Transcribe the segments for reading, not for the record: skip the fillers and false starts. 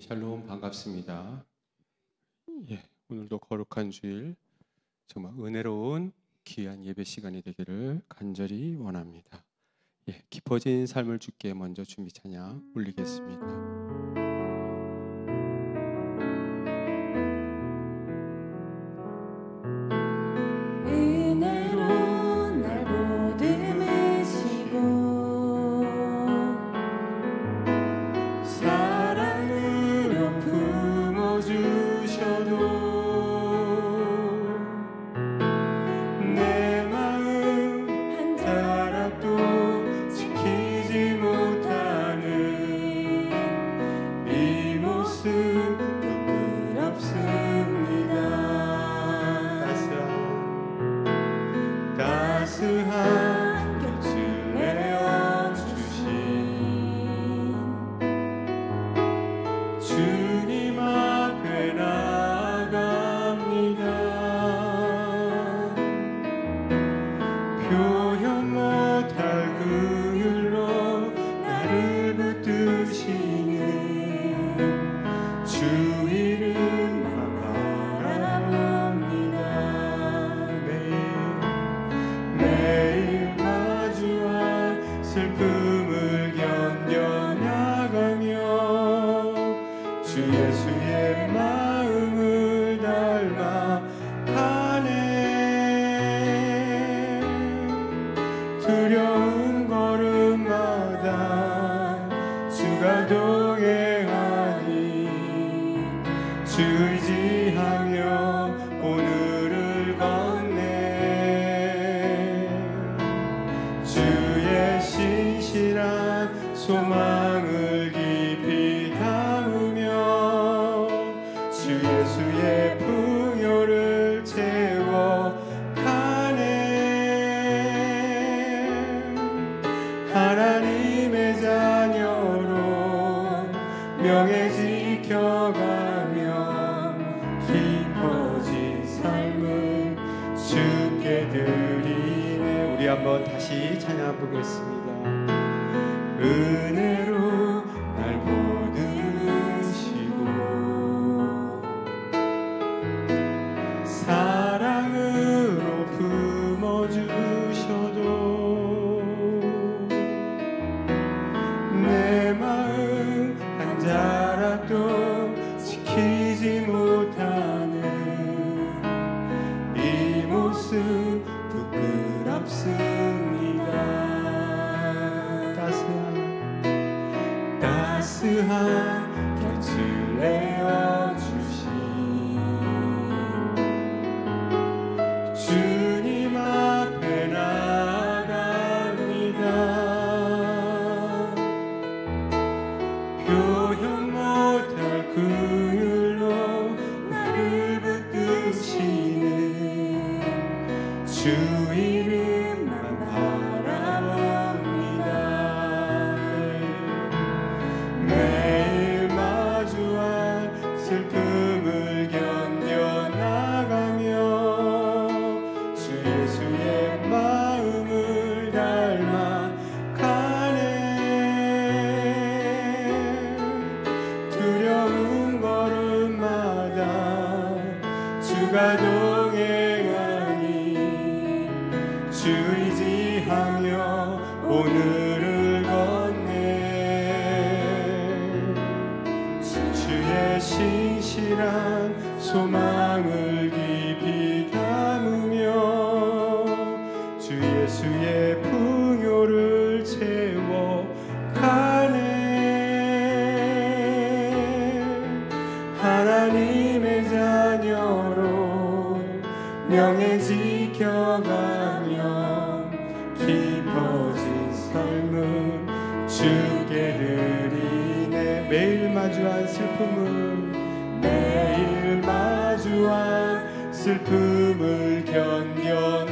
샬롬 반갑습니다. 오늘도 거룩한 주일, 정말 은혜로운 귀한 예배 시간이 되기를 간절히 원합니다. 깊어진 삶을 주께 먼저 준비 찬양 올리겠습니다. 두려운 걸음마다 주가 동행하니 주 의지하며 오늘을 걷네. 주의 신실한 소망을 깊이 담으며 주 예수의 풍요를 채워 하나님의 자녀로 명예 지켜가며 깊어진 삶을 주께 드리네. 우리 한번 다시 찬양 부르겠습니다. 은혜로 날 보듬으시고 사랑으로 품어주셔도 내 마음 한 자락도 지키지 못하는 이 모습 부끄럽습니다. 따스한 곁을 내어주신 주님 앞에 나갑니다. 표현 못할 긍휼로 나를 붙드시는 주 이름만 바라봅니다. 매일 마주한 슬픔을 견뎌나가며 주 예수의 마음을 닮아 두려운 걸음마다 주가 동행하니 주 의지하며 오늘을 걷네. 주의 신실한 소망을 깊이 담으며 주 예수의 풍요를 채워 가네. 하나님의 자녀로 명예 지켜가며 깊어진 삶을 주께 드리네. 매일 마주한 슬픔을 견뎌나가며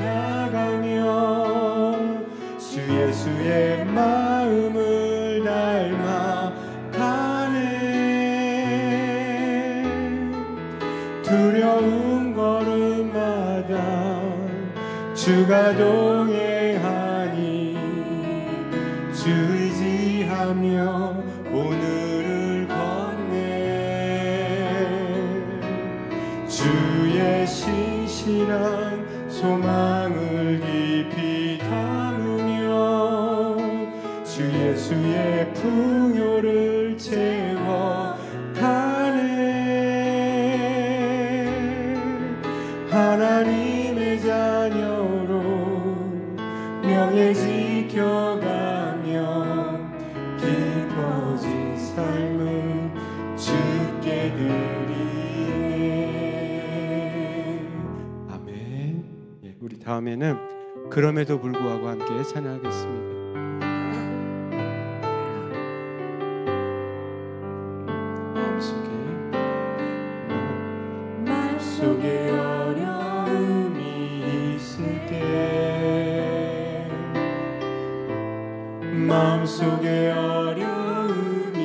주 예수의 마음을 닮아 가네. 두려운 걸음마다 주가 동행하니 주 의지하며 오늘을 걷네. 소망을 깊이 담으며 주 예수의 풍요를 채워가네. 하나님의 자녀로 명예 지켜가며 기뻐진 삶을 주께 드리네. 아멘. 예, 우리 다음에는 그럼에도 불구하고 함께 찬양하겠습니다. 마음속에 어려움이 있을 때, 마음속에 어려움이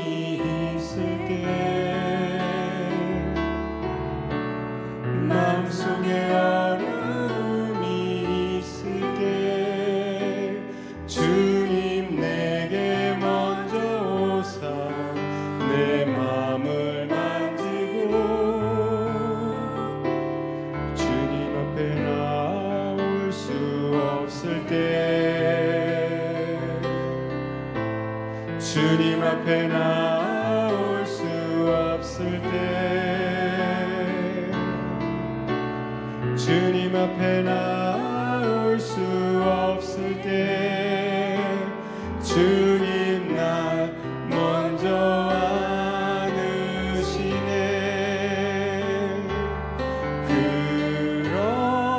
있을 때, 마음속에 어려움이 있을 때 주님 내게 먼저 오사 내 마음을 만지고 주님 앞에 나올 수 없을 때, 주님 앞에 나올 수 없을 때, 주님 앞에 나올 수 없을 때 주님 날 먼저 안으시네.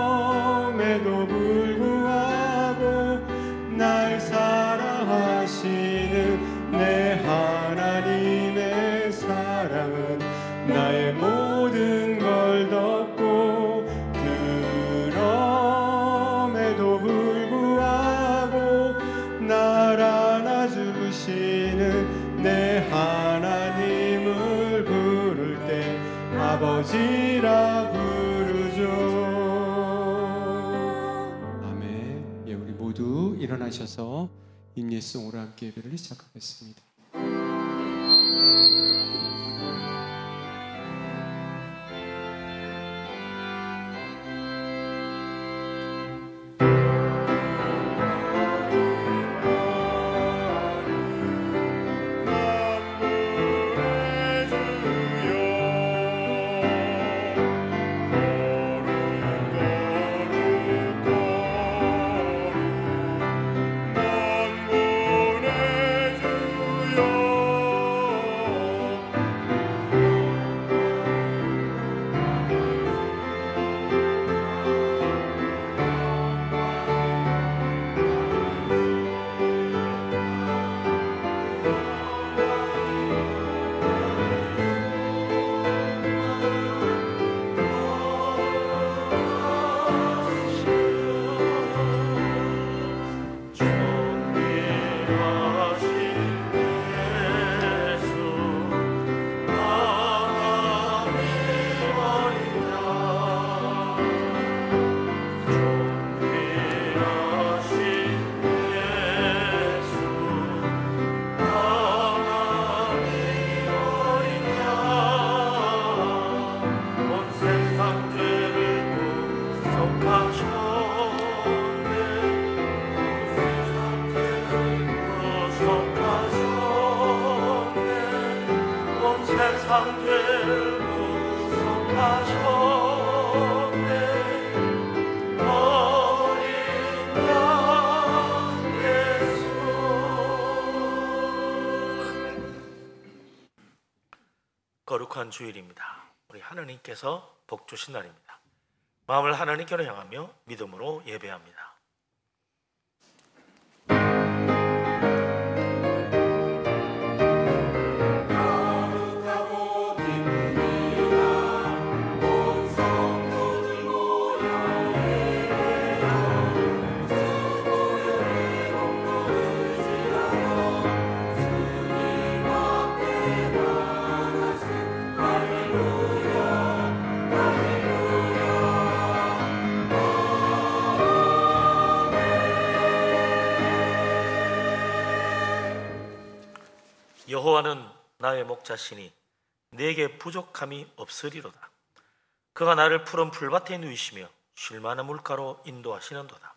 그럼에도 불구하고 날 사랑하시는 내 하나님의 사랑은 나의 모든 걸 덮고, 그럼에도 불구하고 날 안아주시는 내 하나님을 부를 때 아버지라 부르죠. 아멘. 예, 우리 모두 일어나셔서 임예송으로 함께 예배를 시작하겠습니다. 거룩한 주일입니다. 우리 하나님께서 복 주신 날입니다. 마음을 하나님께로 향하며 믿음으로 예배합니다. 여호와는 나의 목자시니 내게 부족함이 없으리로다. 그가 나를 푸른 풀밭에 누이시며 쉴만한 물가로 인도하시는도다.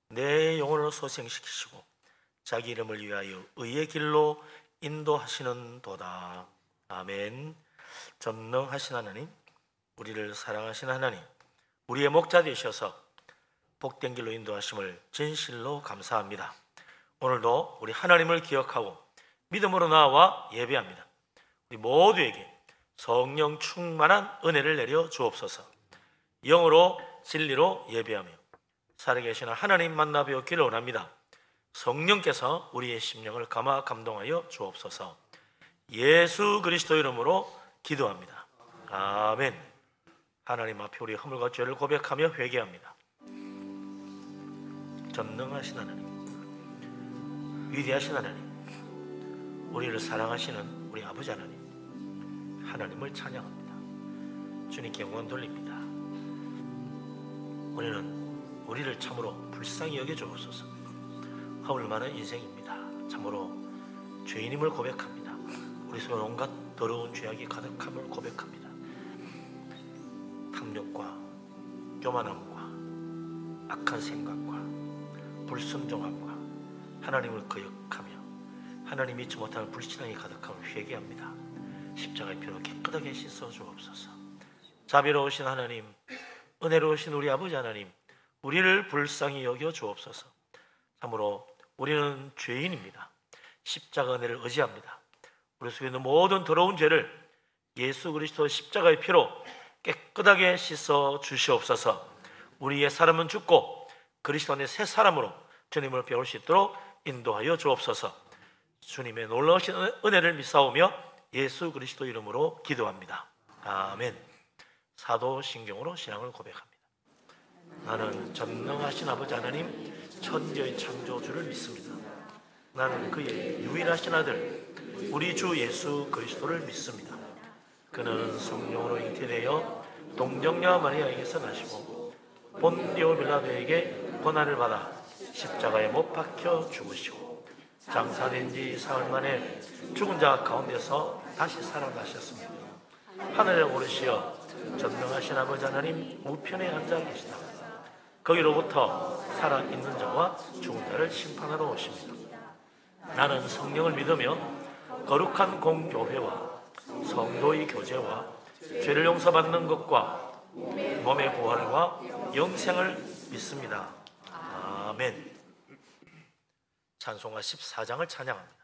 내 영혼을 소생시키시고 자기 이름을 위하여 의의 길로 인도하시는도다. 아멘. 전능하신 하나님, 우리를 사랑하신 하나님, 우리의 목자 되셔서 복된 길로 인도하심을 진실로 감사합니다. 오늘도 우리 하나님을 기억하고 믿음으로 나와 예배합니다. 우리 모두에게 성령 충만한 은혜를 내려 주옵소서. 영으로 진리로 예배하며 살아계시는 하나님 만나 뵙기를 원합니다. 성령께서 우리의 심령을 감화 감동하여 주옵소서. 예수 그리스도 이름으로 기도합니다. 아멘. 하나님 앞에 우리 허물과 죄를 고백하며 회개합니다. 전능하신 하나님, 위대하신 하나님, 우리를 사랑하시는 우리 아버지 하나님, 하나님을 찬양합니다. 주님께 영광 돌립니다. 우리를 참으로 불쌍히 여겨주옵소서. 허물 많은 인생입니다. 참으로 죄인임을 고백합니다. 우리 속에 온갖 더러운 죄악이 가득함을 고백합니다. 탐욕과 교만함과 악한 생각과 불순종함과 하나님을 거역하며 하나님 잊지 못하는 불신앙이 가득함을 회개합니다. 십자가의 피로 깨끗하게 씻어 주옵소서. 자비로우신 하나님, 은혜로우신 우리 아버지 하나님, 우리를 불쌍히 여겨 주옵소서. 참으로 우리는 죄인입니다. 십자가 은혜를 의지합니다. 우리 속에 있는 모든 더러운 죄를 예수 그리스도 십자가의 피로 깨끗하게 씻어 주시옵소서. 우리의 사람은 죽고 그리스도 안에 새 사람으로 주님을 배울 수 있도록 인도하여 주옵소서. 주님의 놀라우신 은혜를 믿사오며 예수 그리스도 이름으로 기도합니다. 아멘. 사도신경으로 신앙을 고백합니다. 나는 전능하신 아버지 하나님 천지의 창조주를 믿습니다. 나는 그의 유일하신 아들 우리 주 예수 그리스도를 믿습니다. 그는 성령으로 잉태되어 동정녀 마리아에게서 나시고 본디오 빌라도에게 고난을 받아 십자가에 못 박혀 죽으시고 장사된 지 사흘 만에 죽은 자 가운데서 다시 살아나셨습니다. 하늘에 오르시어 전능하신 아버지 하나님 우편에 앉아 계시다. 거기로부터 살아있는 자와 죽은 자를 심판하러 오십니다. 나는 성령을 믿으며 거룩한 공교회와 성도의 교제와 죄를 용서받는 것과 몸의 부활과 영생을 믿습니다. 아멘. 찬송가 14장을 찬양합니다.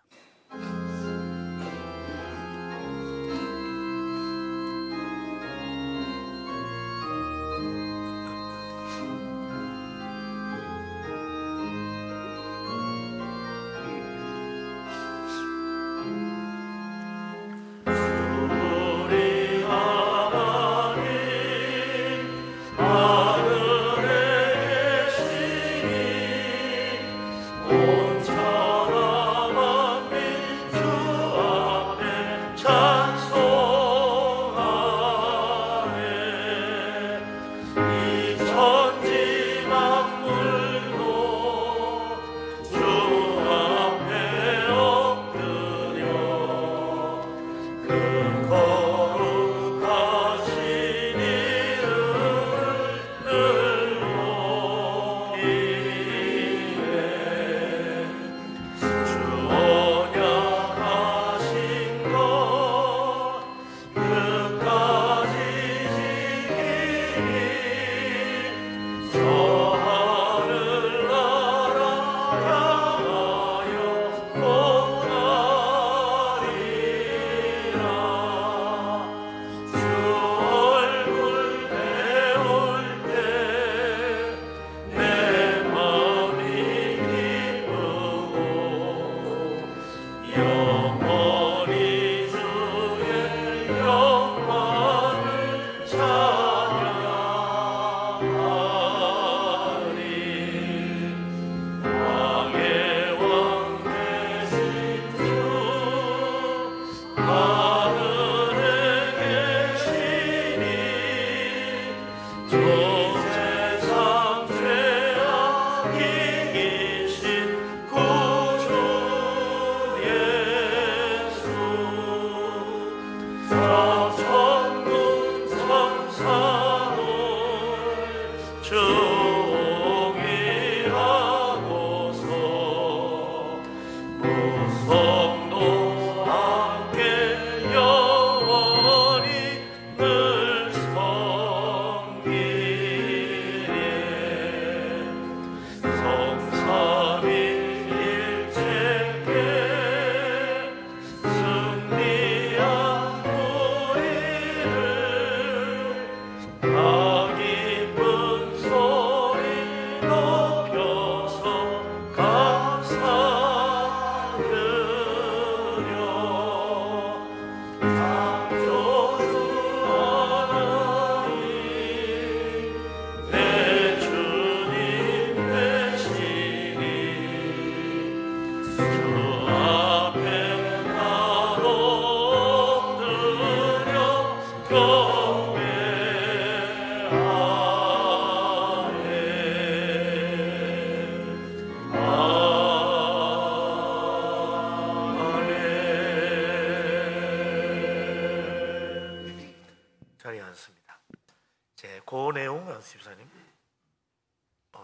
그 내용은 집사님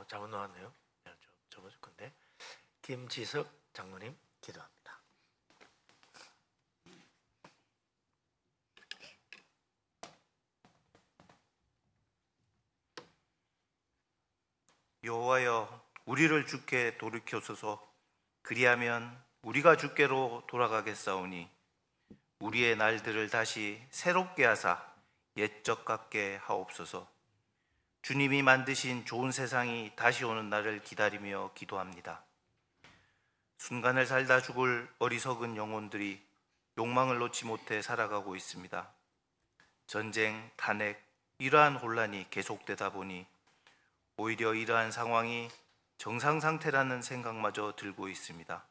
잘못 나왔네요. 접어줄 건데 김지석 장로님 기도합니다. 여호와여, 우리를 주께 돌이켜소서. 그리하면 우리가 주께로 돌아가겠사오니 우리의 날들을 다시 새롭게 하사 옛적 같게 하옵소서. 주님이 만드신 좋은 세상이 다시 오는 날을 기다리며 기도합니다. 순간을 살다 죽을 어리석은 영혼들이 욕망을 놓지 못해 살아가고 있습니다. 전쟁, 탄핵, 이러한 혼란이 계속되다 보니 오히려 이러한 상황이 정상 상태라는 생각마저 들고 있습니다.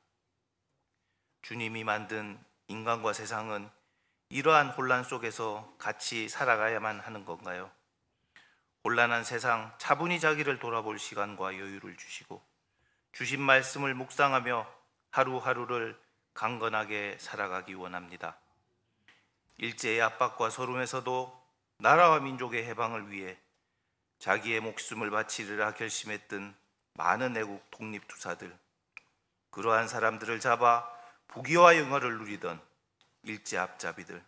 주님이 만든 인간과 세상은 이러한 혼란 속에서 같이 살아가야만 하는 건가요? 혼란한 세상, 차분히 자기를 돌아볼 시간과 여유를 주시고 주신 말씀을 묵상하며 하루하루를 강건하게 살아가기 원합니다. 일제의 압박과 서름에서도 나라와 민족의 해방을 위해 자기의 목숨을 바치리라 결심했던 많은 애국 독립투사들, 그러한 사람들을 잡아 부귀와 영화를 누리던 일제 앞잡이들,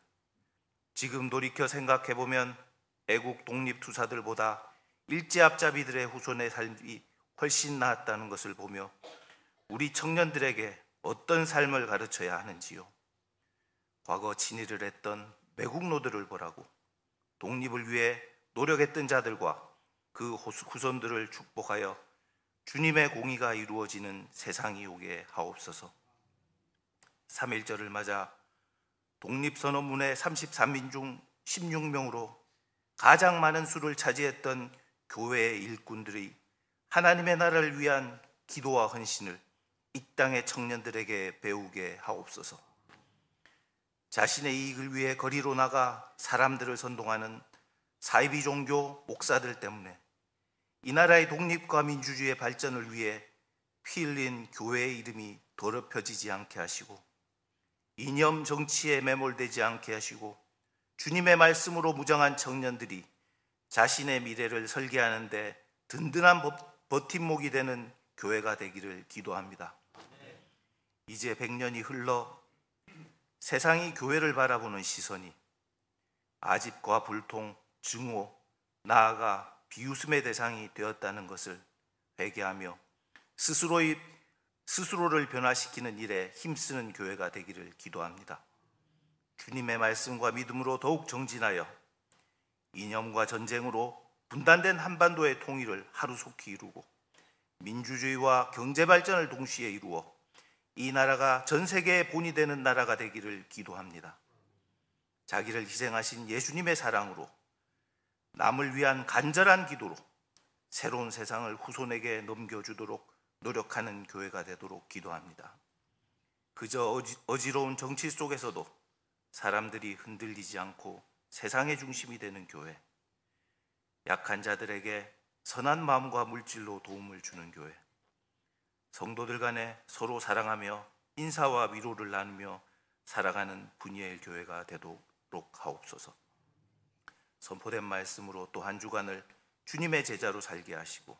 지금 돌이켜 생각해보면 애국 독립투사들보다 일제 앞잡이들의 후손의 삶이 훨씬 나았다는 것을 보며 우리 청년들에게 어떤 삶을 가르쳐야 하는지요. 과거 친일을 했던 매국노들을 보라고 독립을 위해 노력했던 자들과 그 후손들을 축복하여 주님의 공의가 이루어지는 세상이 오게 하옵소서. 3.1절을 맞아 독립선언문의 33인 중 16명으로 가장 많은 수를 차지했던 교회의 일꾼들이 하나님의 나라를 위한 기도와 헌신을 이 땅의 청년들에게 배우게 하옵소서. 자신의 이익을 위해 거리로 나가 사람들을 선동하는 사이비 종교 목사들 때문에 이 나라의 독립과 민주주의의 발전을 위해 피 흘린 교회의 이름이 더럽혀지지 않게 하시고 이념 정치에 매몰되지 않게 하시고 주님의 말씀으로 무장한 청년들이 자신의 미래를 설계하는 데 든든한 버팀목이 되는 교회가 되기를 기도합니다. 이제 100년이 흘러 세상이 교회를 바라보는 시선이 아집과 불통, 증오, 나아가 비웃음의 대상이 되었다는 것을 회개하며 스스로를 변화시키는 일에 힘쓰는 교회가 되기를 기도합니다. 주님의 말씀과 믿음으로 더욱 정진하여 이념과 전쟁으로 분단된 한반도의 통일을 하루속히 이루고 민주주의와 경제 발전을 동시에 이루어 이 나라가 전 세계의 본이 되는 나라가 되기를 기도합니다. 자기를 희생하신 예수님의 사랑으로 남을 위한 간절한 기도로 새로운 세상을 후손에게 넘겨주도록 노력하는 교회가 되도록 기도합니다. 그저 어지러운 정치 속에서도 사람들이 흔들리지 않고 세상의 중심이 되는 교회, 약한 자들에게 선한 마음과 물질로 도움을 주는 교회, 성도들 간에 서로 사랑하며 인사와 위로를 나누며 살아가는 분이엘 교회가 되도록 하옵소서. 선포된 말씀으로 또 한 주간을 주님의 제자로 살게 하시고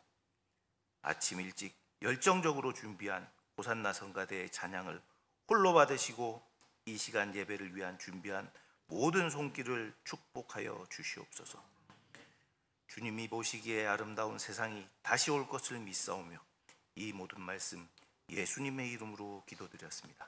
아침 일찍 열정적으로 준비한 호산나 성가대의 찬양을 홀로 받으시고 이 시간 예배를 위한 준비한 모든 손길을 축복하여 주시옵소서. 주님이 보시기에 아름다운 세상이 다시 올 것을 믿사오며 이 모든 말씀 예수님의 이름으로 기도드렸습니다.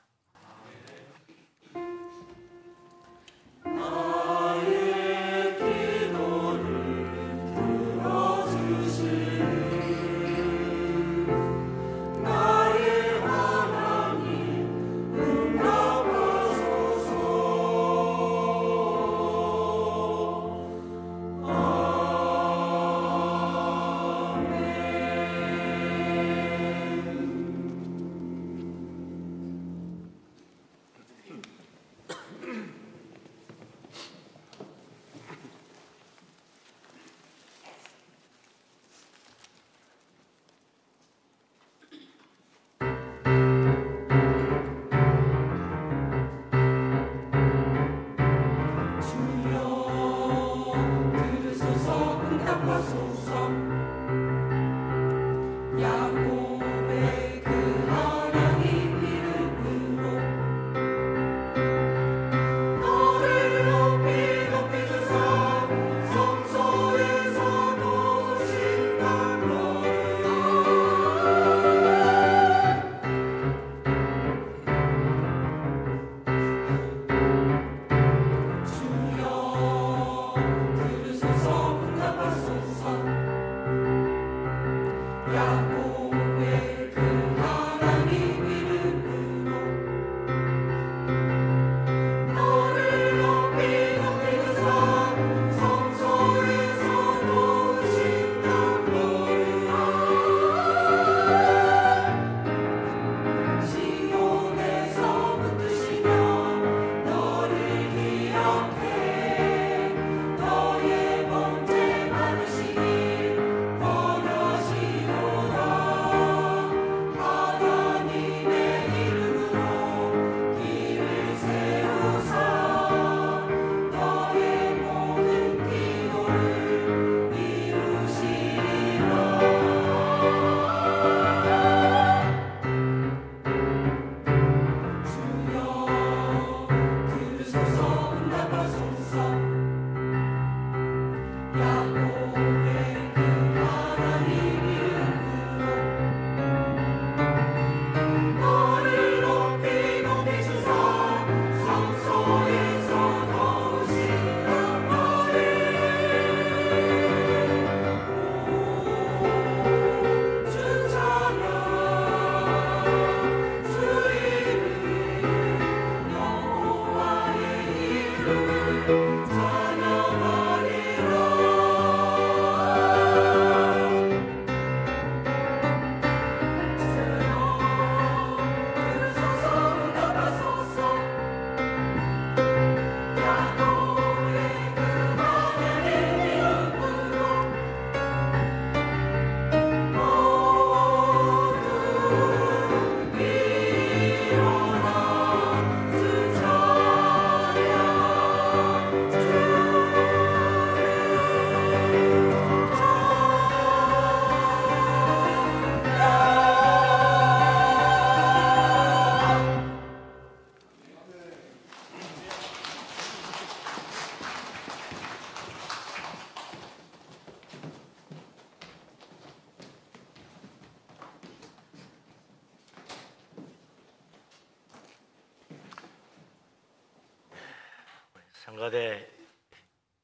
성가대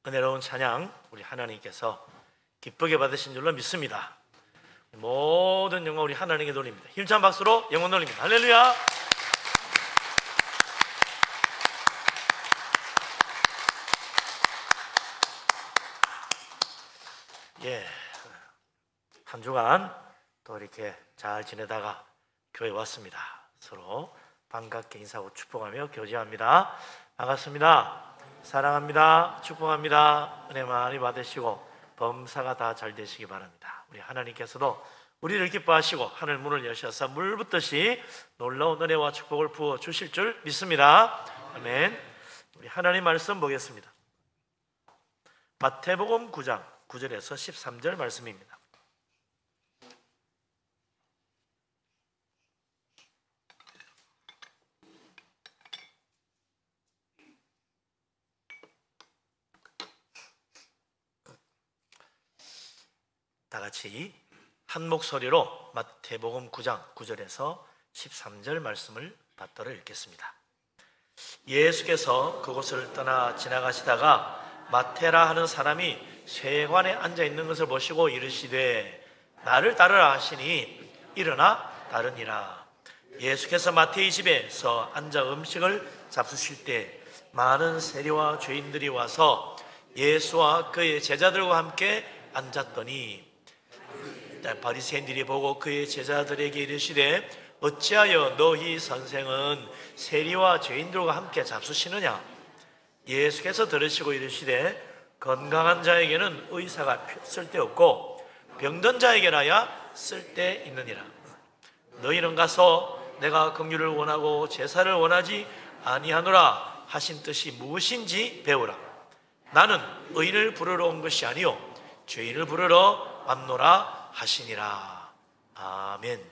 은혜로운 찬양 우리 하나님께서 기쁘게 받으신 줄로 믿습니다. 모든 영광 우리 하나님께 돌립니다. 힘찬 박수로 영광 돌립니다. 할렐루야. 예, 한 주간 또 이렇게 잘 지내다가 교회 왔습니다. 서로 반갑게 인사하고 축복하며 교제합니다. 반갑습니다. 사랑합니다. 축복합니다. 은혜 많이 받으시고 범사가 다 잘 되시기 바랍니다. 우리 하나님께서도 우리를 기뻐하시고 하늘 문을 여셔서 물 붓듯이 놀라운 은혜와 축복을 부어 주실 줄 믿습니다. 아멘. 우리 하나님 말씀 보겠습니다. 마태복음 9장 9절에서 13절 말씀입니다. 다 같이 한 목소리로 마태복음 9장 9절에서 13절 말씀을 받들어 읽겠습니다. 예수께서 그곳을 떠나 지나가시다가 마태라 하는 사람이 쇠관에 앉아 있는 것을 보시고 이르시되 나를 따르라 하시니 일어나 따르니라. 예수께서 마태의 집에서 앉아 음식을 잡수실 때 많은 세리와 죄인들이 와서 예수와 그의 제자들과 함께 앉았더니 바리새인들이 보고 그의 제자들에게 이르시되 어찌하여 너희 선생은 세리와 죄인들과 함께 잡수시느냐? 예수께서 들으시고 이르시되 건강한 자에게는 의사가 쓸데없고 병든 자에게나야 쓸데있느니라. 너희는 가서 내가 긍휼을 원하고 제사를 원하지 아니하노라 하신 뜻이 무엇인지 배우라. 나는 의인을 부르러 온 것이 아니요 죄인을 부르러 왔노라 하시니라. 아멘.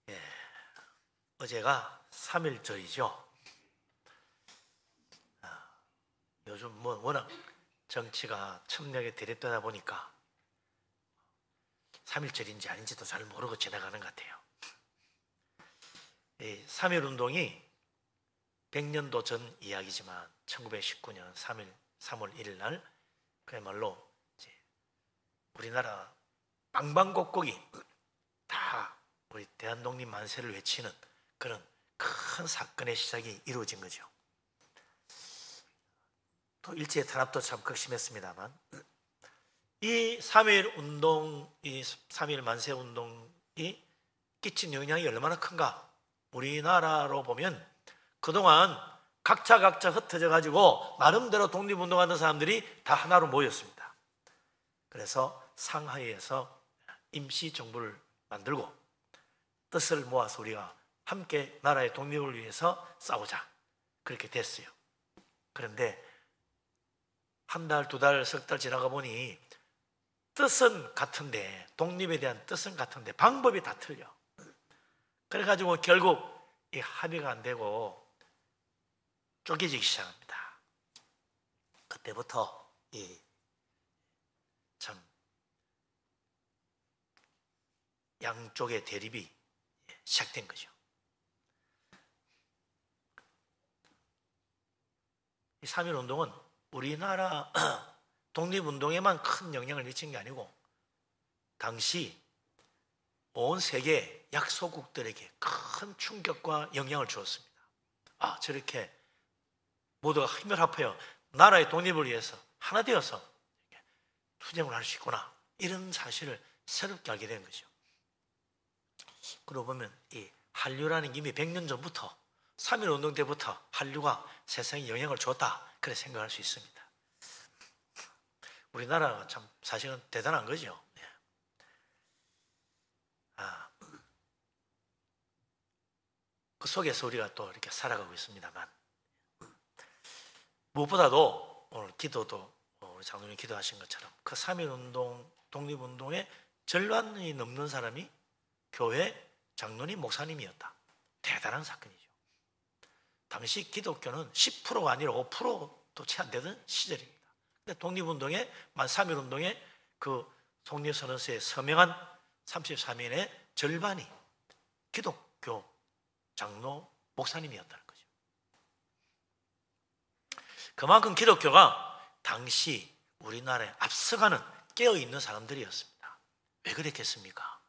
예, 어제가 3.1절이죠. 요즘 워낙 정치가 첨예하게 대립되다 보니까 3.1절인지 아닌지도 잘 모르고 지나가는 것 같아요. 3.1운동이 100년도 전 이야기지만 1919년 3월 1일 날 그야말로 이제 우리나라 방방곡곡이 다 우리 대한독립 만세를 외치는 그런 큰 사건의 시작이 이루어진 거죠. 또 일제 탄압도 참 극심했습니다만 이 3.1 운동, 이 3.1 만세 운동이 끼친 영향이 얼마나 큰가? 우리나라로 보면 그동안 각자 흩어져 가지고 나름대로 독립운동하는 사람들이 다 하나로 모였습니다. 그래서 상하이에서 임시정부를 만들고 뜻을 모아서 우리가 함께 나라의 독립을 위해서 싸우자 그렇게 됐어요. 그런데 한 달, 두 달, 석 달 지나가 보니 뜻은 같은데 독립에 대한 뜻은 같은데 방법이 다 틀려. 그래가지고 결국 이 합의가 안 되고 쪼개지기 시작합니다. 그때부터 이 참 양쪽의 대립이 시작된 거죠. 이 3.1 운동은 우리나라 독립운동에만 큰 영향을 미친 게 아니고 당시 온 세계 약소국들에게 큰 충격과 영향을 주었습니다. 아, 저렇게 모두가 힘을 합하여 나라의 독립을 위해서 하나 되어서 투쟁을 할 수 있구나, 이런 사실을 새롭게 알게 된 거죠. 그러고 보면 이 한류라는 게 이미 100년 전부터 3.1 운동 때부터 한류가 세상에 영향을 줬다, 그렇게 생각할 수 있습니다. 우리나라가 참 사실은 대단한 거죠. 그 속에서 우리가 또 이렇게 살아가고 있습니다만, 무엇보다도 오늘 기도도 우리 장로님이 기도하신 것처럼 그 3.1 운동, 독립운동의 절반이 넘는 사람이 교회 장로님, 목사님이었다. 대단한 사건이죠. 당시 기독교는 10%가 아니라 5%도 채 안 되던 시절입니다. 근데 독립운동의 3.1 운동의 그 독립선언서에 서명한 33인의 절반이 기독교 장로 목사님이었다는 거죠. 그만큼 기독교가 당시 우리나라에 앞서가는 깨어있는 사람들이었습니다. 왜 그랬겠습니까?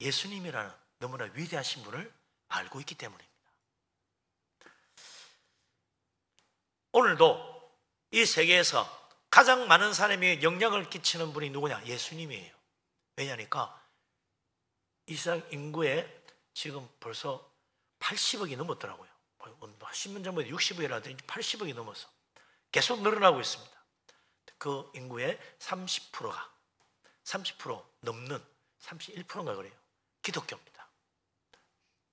예수님이라는 너무나 위대하신 분을 알고 있기 때문입니다. 오늘도 이 세계에서 가장 많은 사람이 영향을 끼치는 분이 누구냐? 예수님이에요. 왜냐니까 이 세상 인구에 지금 벌써 80억이 넘었더라고요. 10년 전부터 60억이라더니 80억이 넘어서 계속 늘어나고 있습니다. 그 인구의 30%가 30% 넘는 31%인가 그래요. 기독교입니다.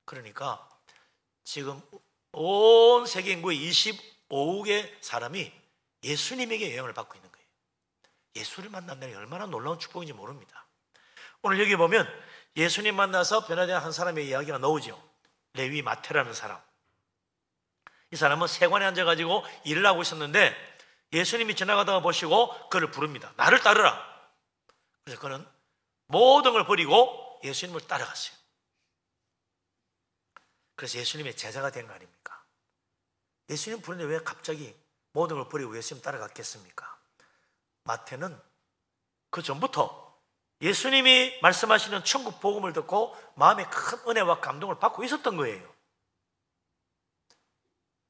그러니까 지금 온 세계 인구의 25억의 사람이 예수님에게 영향을 받고 있는 거예요. 예수를 만난다는 게 얼마나 놀라운 축복인지 모릅니다. 오늘 여기 보면 예수님 만나서 변화된 한 사람의 이야기가 나오죠. 레위 마태라는 사람. 이 사람은 세관에 앉아가지고 일을 하고 있었는데 예수님이 지나가다가 보시고 그를 부릅니다. 나를 따르라. 그래서 그는 모든 걸 버리고 예수님을 따라갔어요. 그래서 예수님의 제자가 된 거 아닙니까? 예수님 부르는데 왜 갑자기 모든 걸 버리고 예수님 따라갔겠습니까? 마태는 그 전부터 예수님이 말씀하시는 천국 복음을 듣고 마음에 큰 은혜와 감동을 받고 있었던 거예요.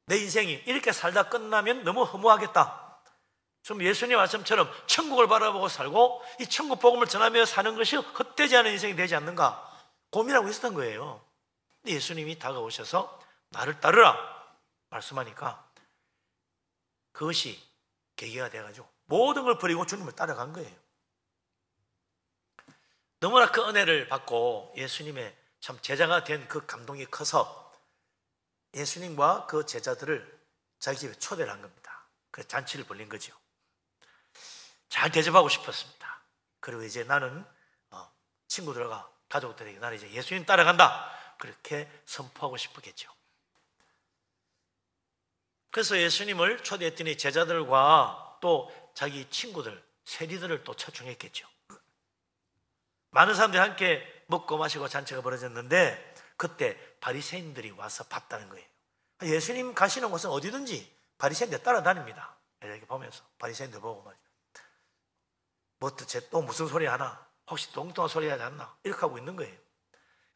내 인생이 이렇게 살다 끝나면 너무 허무하겠다. 좀 예수님 말씀처럼 천국을 바라보고 살고 이 천국 복음을 전하며 사는 것이 헛되지 않은 인생이 되지 않는가 고민하고 있었던 거예요. 근데 예수님이 다가오셔서 나를 따르라 말씀하니까 그것이 계기가 돼가지고 모든 걸 버리고 주님을 따라간 거예요. 너무나 그 은혜를 받고 예수님의 참 제자가 된 그 감동이 커서 예수님과 그 제자들을 자기 집에 초대를 한 겁니다. 그래서 잔치를 벌린 거죠. 잘 대접하고 싶었습니다. 그리고 이제 나는 친구들과 가족들에게 나는 이제 예수님 따라간다 그렇게 선포하고 싶었겠죠. 그래서 예수님을 초대했더니 제자들과 또 자기 친구들, 세리들을 또 초청했겠죠. 많은 사람들이 함께 먹고 마시고 잔치가 벌어졌는데 그때 바리새인들이 와서 봤다는 거예요. 예수님 가시는 곳은 어디든지 바리새인들 따라다닙니다. 이렇게 보면서 바리새인들 보고 말이죠. 또 무슨 소리 하나? 혹시 뚱뚱한 소리 하지 않나? 이렇게 하고 있는 거예요.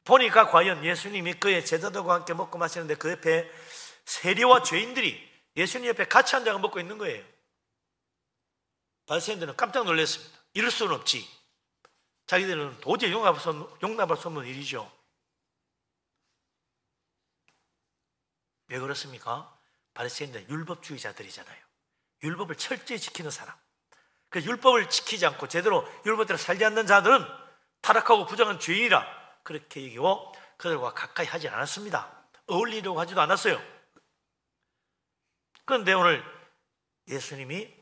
보니까 과연 예수님이 그의 제자들과 함께 먹고 마시는데 그 옆에 세리와 죄인들이 예수님 옆에 같이 앉아서 먹고 있는 거예요. 바리새인들은 깜짝 놀랐습니다. 이럴 수는 없지. 자기들은 도저히 용납할 수 없는 일이죠. 왜 그렇습니까? 바리새인들은 율법주의자들이잖아요. 율법을 철저히 지키는 사람. 그 율법을 지키지 않고 제대로 율법대로 살지 않는 자들은 타락하고 부정한 죄인이라 그렇게 여기고 그들과 가까이 하지 않았습니다. 어울리려고 하지도 않았어요. 그런데 오늘 예수님이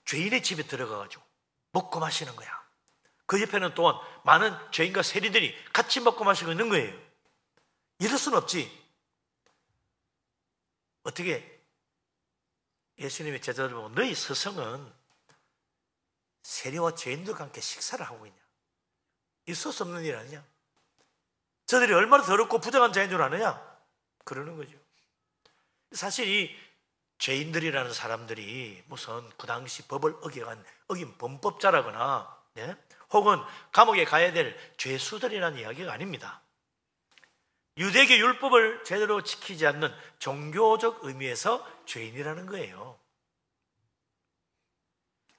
죄인의 집에 들어가가지고 먹고 마시는 거야. 그 옆에는 또한 많은 죄인과 세리들이 같이 먹고 마시고 있는 거예요. 이럴 수는 없지. 어떻게 예수님의 제자들 보고 너희 스승은 세리와 죄인들과 함께 식사를 하고 있냐? 있을 수 없는 일 아니냐? 저들이 얼마나 더럽고 부정한 자인 줄 아느냐? 그러는 거죠. 사실 이 죄인들이라는 사람들이 무슨 그 당시 법을 어긴 범법자라거나 혹은 감옥에 가야 될 죄수들이라는 이야기가 아닙니다. 유대교 율법을 제대로 지키지 않는 종교적 의미에서 죄인이라는 거예요.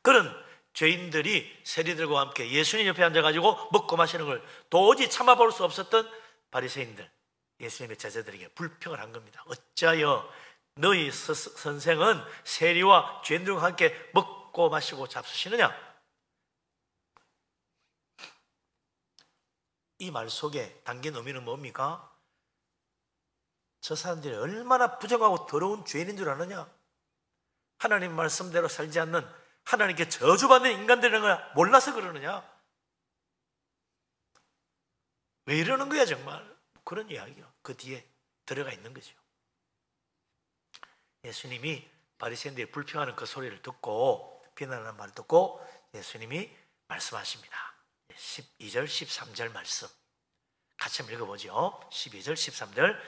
그런 죄인들이 세리들과 함께 예수님 옆에 앉아가지고 먹고 마시는 걸 도저히 참아볼 수 없었던 바리새인들, 예수님의 제자들에게 불평을 한 겁니다. 어찌하여 너희 선생은 세리와 죄인들과 함께 먹고 마시고 잡수시느냐? 이 말 속에 담긴 의미는 뭡니까? 저 사람들이 얼마나 부정하고 더러운 죄인인 줄 아느냐? 하나님 말씀대로 살지 않는 하나님께 저주받는 인간들이라는 걸 몰라서 그러느냐? 왜 이러는 거야 정말? 그런 이야기가 그 뒤에 들어가 있는 거죠. 예수님이 바리새인들이 불평하는 그 소리를 듣고 비난하는 말을 듣고 예수님이 말씀하십니다. 12절 13절 말씀 같이 한번 읽어보죠. 12절 13절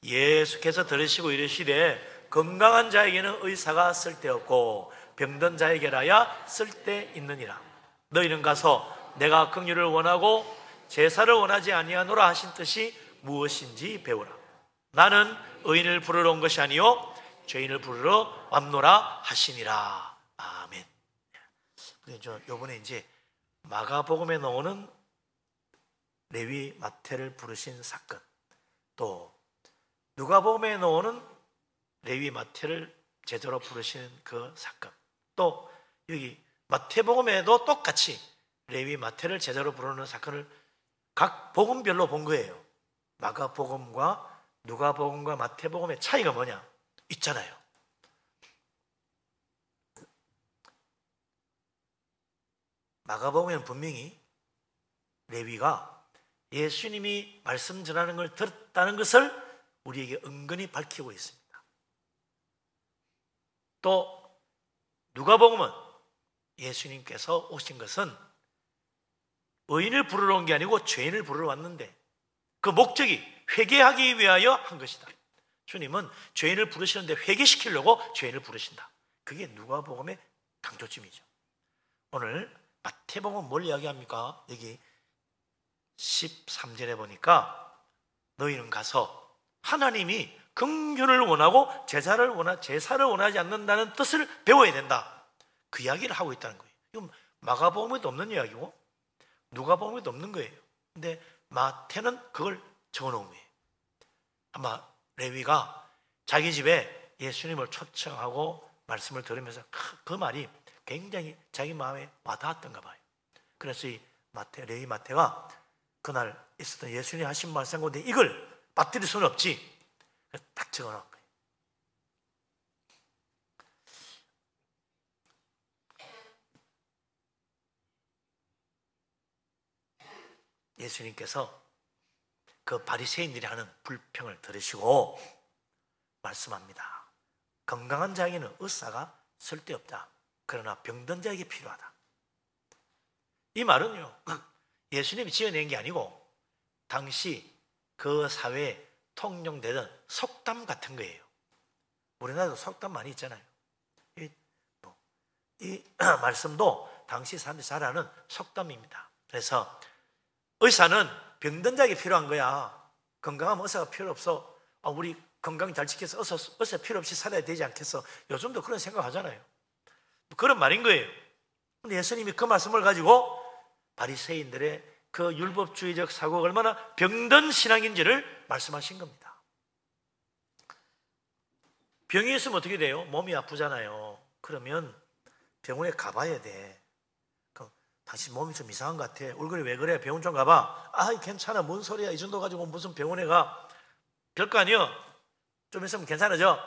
예수께서 들으시고 이르시되 건강한 자에게는 의사가 쓸데없고 병든 자에게라야 쓸데있느니라. 너희는 가서 내가 긍휼을 원하고 제사를 원하지 아니하노라 하신 뜻이 무엇인지 배우라. 나는 의인을 부르러 온 것이 아니요 죄인을 부르러 왔노라 하시니라. 아멘. 요번에 이제 마가복음에 나오는 레위 마태를 부르신 사건, 또 누가복음에 나오는 레위 마태를 제자로 부르시는 그 사건, 또 여기 마태복음에도 똑같이 레위 마태를 제자로 부르는 사건을 각 복음별로 본 거예요. 마가복음과 누가복음과 마태복음의 차이가 뭐냐? 있잖아요. 마가복음에는 분명히 레위가 예수님이 말씀 전하는 걸 들었다는 것을 우리에게 은근히 밝히고 있습니다. 또 누가복음은 예수님께서 오신 것은 의인을 부르러 온 게 아니고 죄인을 부르러 왔는데 그 목적이 회개하기 위하여 한 것이다. 주님은 죄인을 부르시는데 회개시키려고 죄인을 부르신다. 그게 누가복음의 강조점이죠. 오늘 마태복음은 뭘 이야기합니까? 여기 13절에 보니까 너희는 가서 하나님이 긍휼을 원하고 제사를 원하지 않는다는 뜻을 배워야 된다. 그 이야기를 하고 있다는 거예요. 이건 마가복음에도 없는 이야기고 누가복음에도 없는 거예요. 근데 마태는 그걸 적어놓은 거예요. 아마 레위가 자기 집에 예수님을 초청하고 말씀을 들으면서 그 말이 굉장히 자기 마음에 와닿았던가 봐요. 그래서 이 레위 마태가 그날 있었던 예수님이 하신 말씀 가운데 이걸 빠뜨릴 수는 없지. 딱 적어놓은 거예요. 예수님께서 그 바리새인들이 하는 불평을 들으시고 말씀합니다. 건강한 자에게는 의사가 쓸데없다. 그러나 병든 자에게 필요하다. 이 말은요, 예수님이 지어낸 게 아니고 당시 그 사회에 통용되던 속담 같은 거예요. 우리나라도 속담 많이 있잖아요. 이 말씀도 당시 사람들이 잘 아는 속담입니다. 그래서 의사는 병든 자에게 필요한 거야. 건강하면 의사가 필요 없어. 우리 건강 잘 지켜서 의사 필요 없이 살아야 되지 않겠어. 요즘도 그런 생각하잖아요. 그런 말인 거예요. 근데 예수님이 그 말씀을 가지고 바리새인들의 그 율법주의적 사고가 얼마나 병든 신앙인지를 말씀하신 겁니다. 병이 있으면 어떻게 돼요? 몸이 아프잖아요. 그러면 병원에 가봐야 돼. 당신 몸이 좀 이상한 것 같아. 얼굴이 왜 그래? 병원 좀 가봐. 괜찮아. 뭔 소리야. 이 정도 가지고 무슨 병원에 가. 별거 아니요. 좀 있으면 괜찮아져.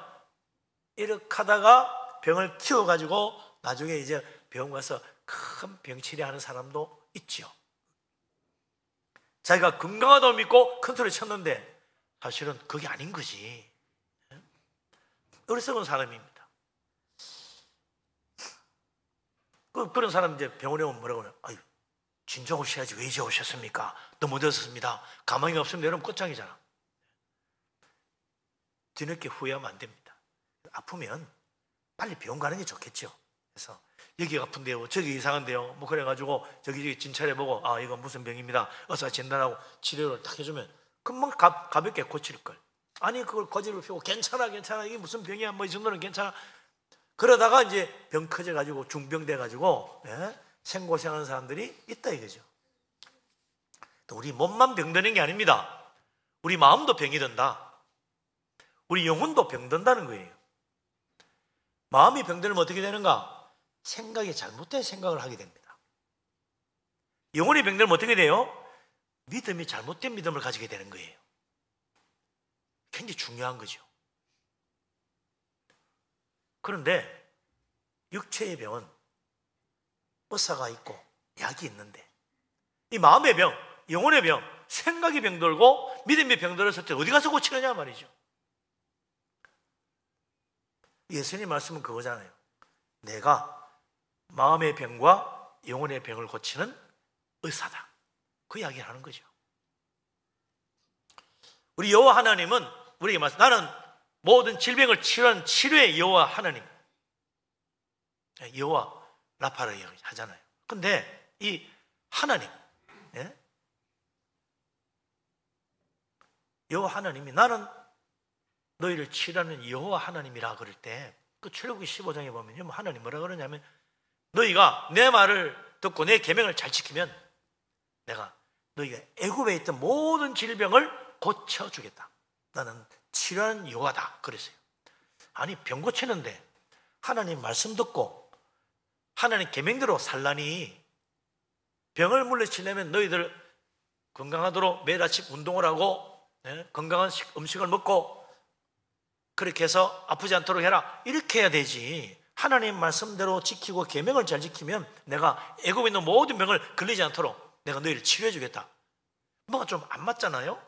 이렇게 하다가 병을 키워가지고 나중에 이제 병원 가서 큰 병치료하는 사람도 있죠. 자기가 건강하다고 믿고 큰 소리 쳤는데 사실은 그게 아닌 거지. 어리석은 사람입니다. 그런 사람 이제 병원에 오면 뭐라고 해요? 진정 오셔야지 왜 이제 오셨습니까? 너무 늦었습니다. 가망이 없으면 여러분 끝장이잖아. 뒤늦게 후회하면 안 됩니다. 아프면 빨리 병원 가는 게 좋겠죠. 그래서 여기 아픈데요, 저기 이상한데요, 뭐 그래가지고 저기 진찰해보고 이건 무슨 병입니다. 의사가 진단하고 치료를 딱 해주면 금방 가볍게 고칠 걸. 아니 그걸 거짓을 피우고 괜찮아 이게 무슨 병이야, 뭐 이 정도는 괜찮아. 그러다가 이제 병 커져가지고 중병 돼가지고 생고생하는 사람들이 있다 이거죠. 또 우리 몸만 병드는 게 아닙니다. 우리 마음도 병이 든다. 우리 영혼도 병든다는 거예요. 마음이 병들면 어떻게 되는가? 생각이 잘못된 생각을 하게 됩니다. 영혼이 병들면 어떻게 돼요? 믿음이 잘못된 믿음을 가지게 되는 거예요. 굉장히 중요한 거죠. 그런데 육체의 병은 의사가 있고 약이 있는데 이 마음의 병, 영혼의 병, 생각이 병들고 믿음이 병들었을 때 어디 가서 고치느냐 말이죠. 예수님 말씀은 그거잖아요. 내가 마음의 병과 영혼의 병을 고치는 의사다. 그 이야기를 하는 거죠. 우리 여호와 하나님은 우리에게 말씀, 나는 모든 질병을 치료하는 치료의 여호와 하나님, 여호와 라파라 하잖아요. 근데 이 하나님, 여호와 하나님이 나는 너희를 치료하는 여호와 하나님이라 그럴 때, 그 출애굽기 15장에 보면 하나님 뭐라 그러냐면, 너희가 내 말을 듣고 내 계명을 잘 지키면 내가 너희가 애굽에 있던 모든 질병을 고쳐주겠다. 나는 치료하는 여호와다 그랬어요. 아니, 병 고치는데 하나님 말씀 듣고 하나님 계명대로 살라니, 병을 물리치려면 너희들 건강하도록 매일 아침 운동을 하고 건강한 음식을 먹고 그렇게 해서 아프지 않도록 해라, 이렇게 해야 되지. 하나님 말씀대로 지키고 계명을 잘 지키면 내가 애굽에 있는 모든 병을 걸리지 않도록 내가 너희를 치료해 주겠다. 뭐가 좀 안 맞잖아요.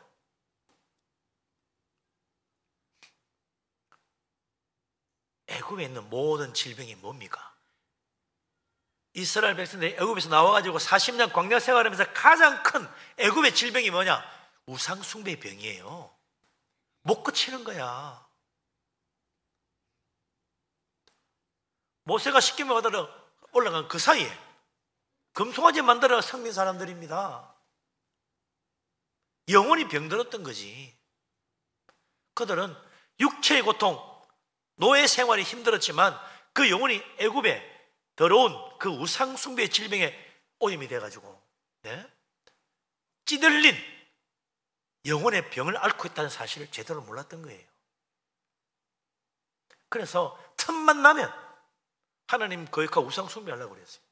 애굽에 있는 모든 질병이 뭡니까? 이스라엘 백성들이 애굽에서 나와가지고 40년 광야 생활하면서 가장 큰 애굽의 질병이 뭐냐? 우상 숭배의 병이에요. 못 고치는 거야. 모세가 십계명 받으러 올라간 그 사이에 금송아지 만들어 섬긴 사람들입니다. 영혼이 병들었던 거지. 그들은 육체의 고통, 노예 생활이 힘들었지만 그 영혼이 애굽에 더러운 그 우상 숭배의 질병에 오염이 돼가지고 찌들린 영혼의 병을 앓고 있다는 사실을 제대로 몰랐던 거예요. 그래서 틈만 나면 하나님 거역하고 우상 숭배하려고 그랬어요.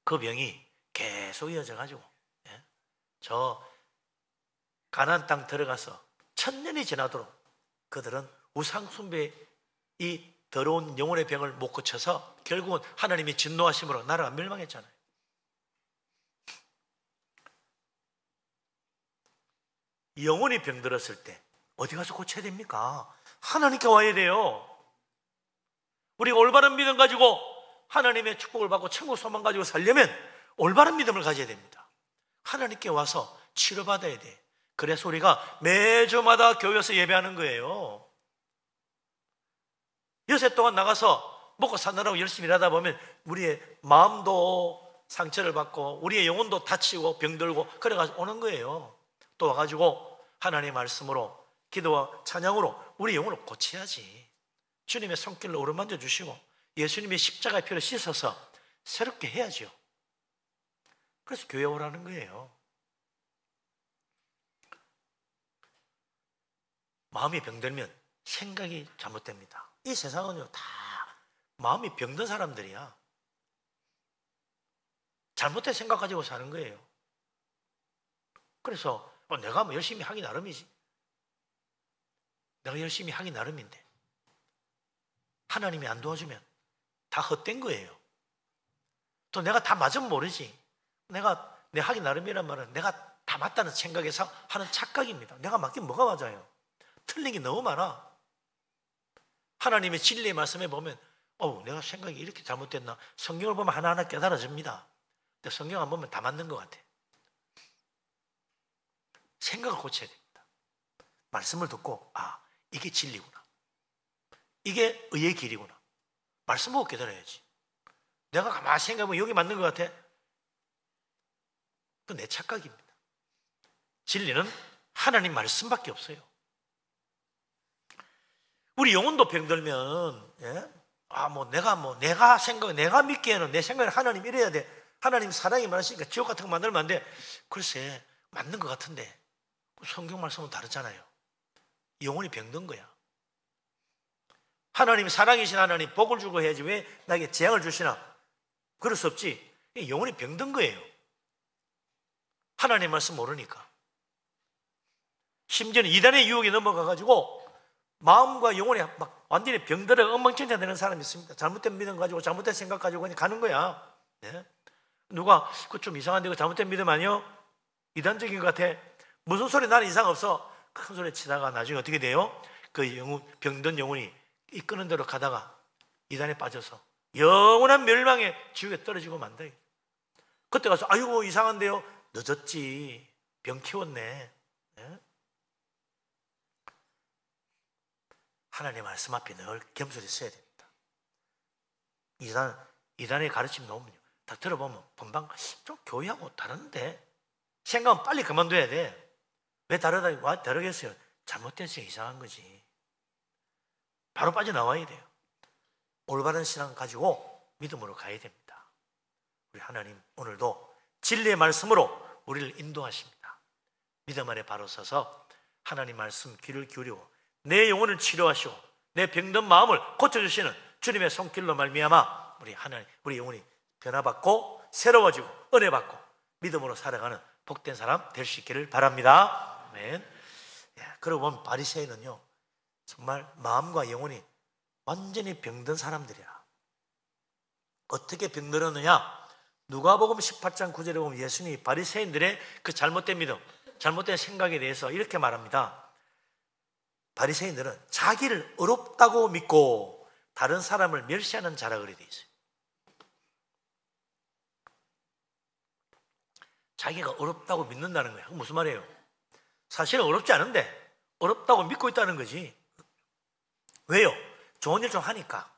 그 병이 계속 이어져가지고 저 가나안 땅 들어가서 1000년이 지나도록 그들은 우상 숭배의 이 더러운 영혼의 병을 못 고쳐서 결국은 하나님이 진노하심으로 나라가 멸망했잖아요. 영혼이 병들었을 때 어디 가서 고쳐야 됩니까? 하나님께 와야 돼요. 우리가 올바른 믿음 가지고 하나님의 축복을 받고 천국 소망 가지고 살려면 올바른 믿음을 가져야 됩니다. 하나님께 와서 치료받아야 돼. 그래서 우리가 매주마다 교회에서 예배하는 거예요. 여세 동안 나가서 먹고 사느라고 열심히 일하다 보면 우리의 마음도 상처를 받고 우리의 영혼도 다치고 병들고 그래가지고 오는 거예요. 또 와가지고 하나님의 말씀으로 기도와 찬양으로 우리 영혼을 고쳐야지. 주님의 손길로 어루만져 주시고 예수님의 십자가의 피로 씻어서 새롭게 해야죠. 그래서 교회 오라는 거예요. 마음이 병들면 생각이 잘못됩니다. 이 세상은요 다 마음이 병든 사람들이야. 잘못된 생각 가지고 사는 거예요. 그래서 내가 뭐 열심히 하기 나름이지. 내가 열심히 하기 나름인데 하나님이 안 도와주면 다 헛된 거예요. 또 내가 다 맞으면 모르지. 내가 내 하기 나름이란 말은 내가 다 맞다는 생각에서 하는 착각입니다. 내가 맞긴 뭐가 맞아요? 틀린 게 너무 많아. 하나님의 진리의 말씀에 보면 내가 생각이 이렇게 잘못됐나? 성경을 보면 하나하나 깨달아집니다. 근데 성경 안 보면 다 맞는 것 같아. 생각을 고쳐야 됩니다. 말씀을 듣고 이게 진리구나. 이게 의의 길이구나. 말씀 보고 깨달아야지. 내가 가만히 생각해보면 여기 맞는 것 같아. 그건 내 착각입니다. 진리는 하나님 말씀밖에 없어요. 우리 영혼도 병들면 내가 믿기에는 내 생각에 하나님 이래야 돼. 하나님 사랑이 많으시니까 지옥 같은 거 만들면 안 돼. 글쎄 맞는 것 같은데 성경 말씀은 다르잖아요. 영혼이 병든 거야. 하나님이 사랑이신 하나님 복을 주고 해야지 왜 나에게 재앙을 주시나? 그럴 수 없지. 영혼이 병든 거예요. 하나님 말씀 모르니까. 심지어는 이단의 유혹에 넘어가가지고 마음과 영혼이 막 완전히 병들어 엉망진창 되는 사람이 있습니다. 잘못된 믿음 가지고 잘못된 생각 가지고 그냥 가는 거야. 누가 그 좀 이상한데 그 잘못된 믿음 아니요? 이단적인 것 같아. 무슨 소리 나는 이상 없어. 큰 소리 치다가 나중에 어떻게 돼요? 그 영혼, 병든 영혼이 이끄는 대로 가다가 이단에 빠져서 영원한 멸망의 지옥에 떨어지고 만다. 그때 가서 아이고 이상한데요. 늦었지. 병 키웠네. 네? 하나님 말씀 앞에 늘 겸손히 서야 됩니다. 이단의 가르침 나오면요, 다 들어보면 금방 좀 교회하고 다른데 생각은 빨리 그만둬야 돼. 왜 다르겠어요? 잘못됐어요. 이상한 거지. 바로 빠져나와야 돼요. 올바른 신앙 가지고 믿음으로 가야 됩니다. 우리 하나님 오늘도 진리의 말씀으로 우리를 인도하십니다. 믿음 안에 바로 서서 하나님 말씀 귀를 기울이고 내 영혼을 치료하시고 내 병든 마음을 고쳐주시는 주님의 손길로 말미암아 우리 하나님, 우리 영혼이 변화받고 새로워지고 은혜받고 믿음으로 살아가는 복된 사람 될 수 있기를 바랍니다. 아멘. 그러고 보면 바리새인은요, 정말 마음과 영혼이 완전히 병든 사람들이야. 어떻게 병들었느냐? 누가복음 18장 9절에 보면 예수님이 바리새인들의 그 잘못된 믿음, 잘못된 생각에 대해서 이렇게 말합니다. 바리새인들은 자기를 어렵다고 믿고 다른 사람을 멸시하는 자라 그래 돼 있어요. 자기가 어렵다고 믿는다는 거야. 무슨 말이에요? 사실은 어렵지 않은데 어렵다고 믿고 있다는 거지. 왜요? 좋은 일 좀 하니까.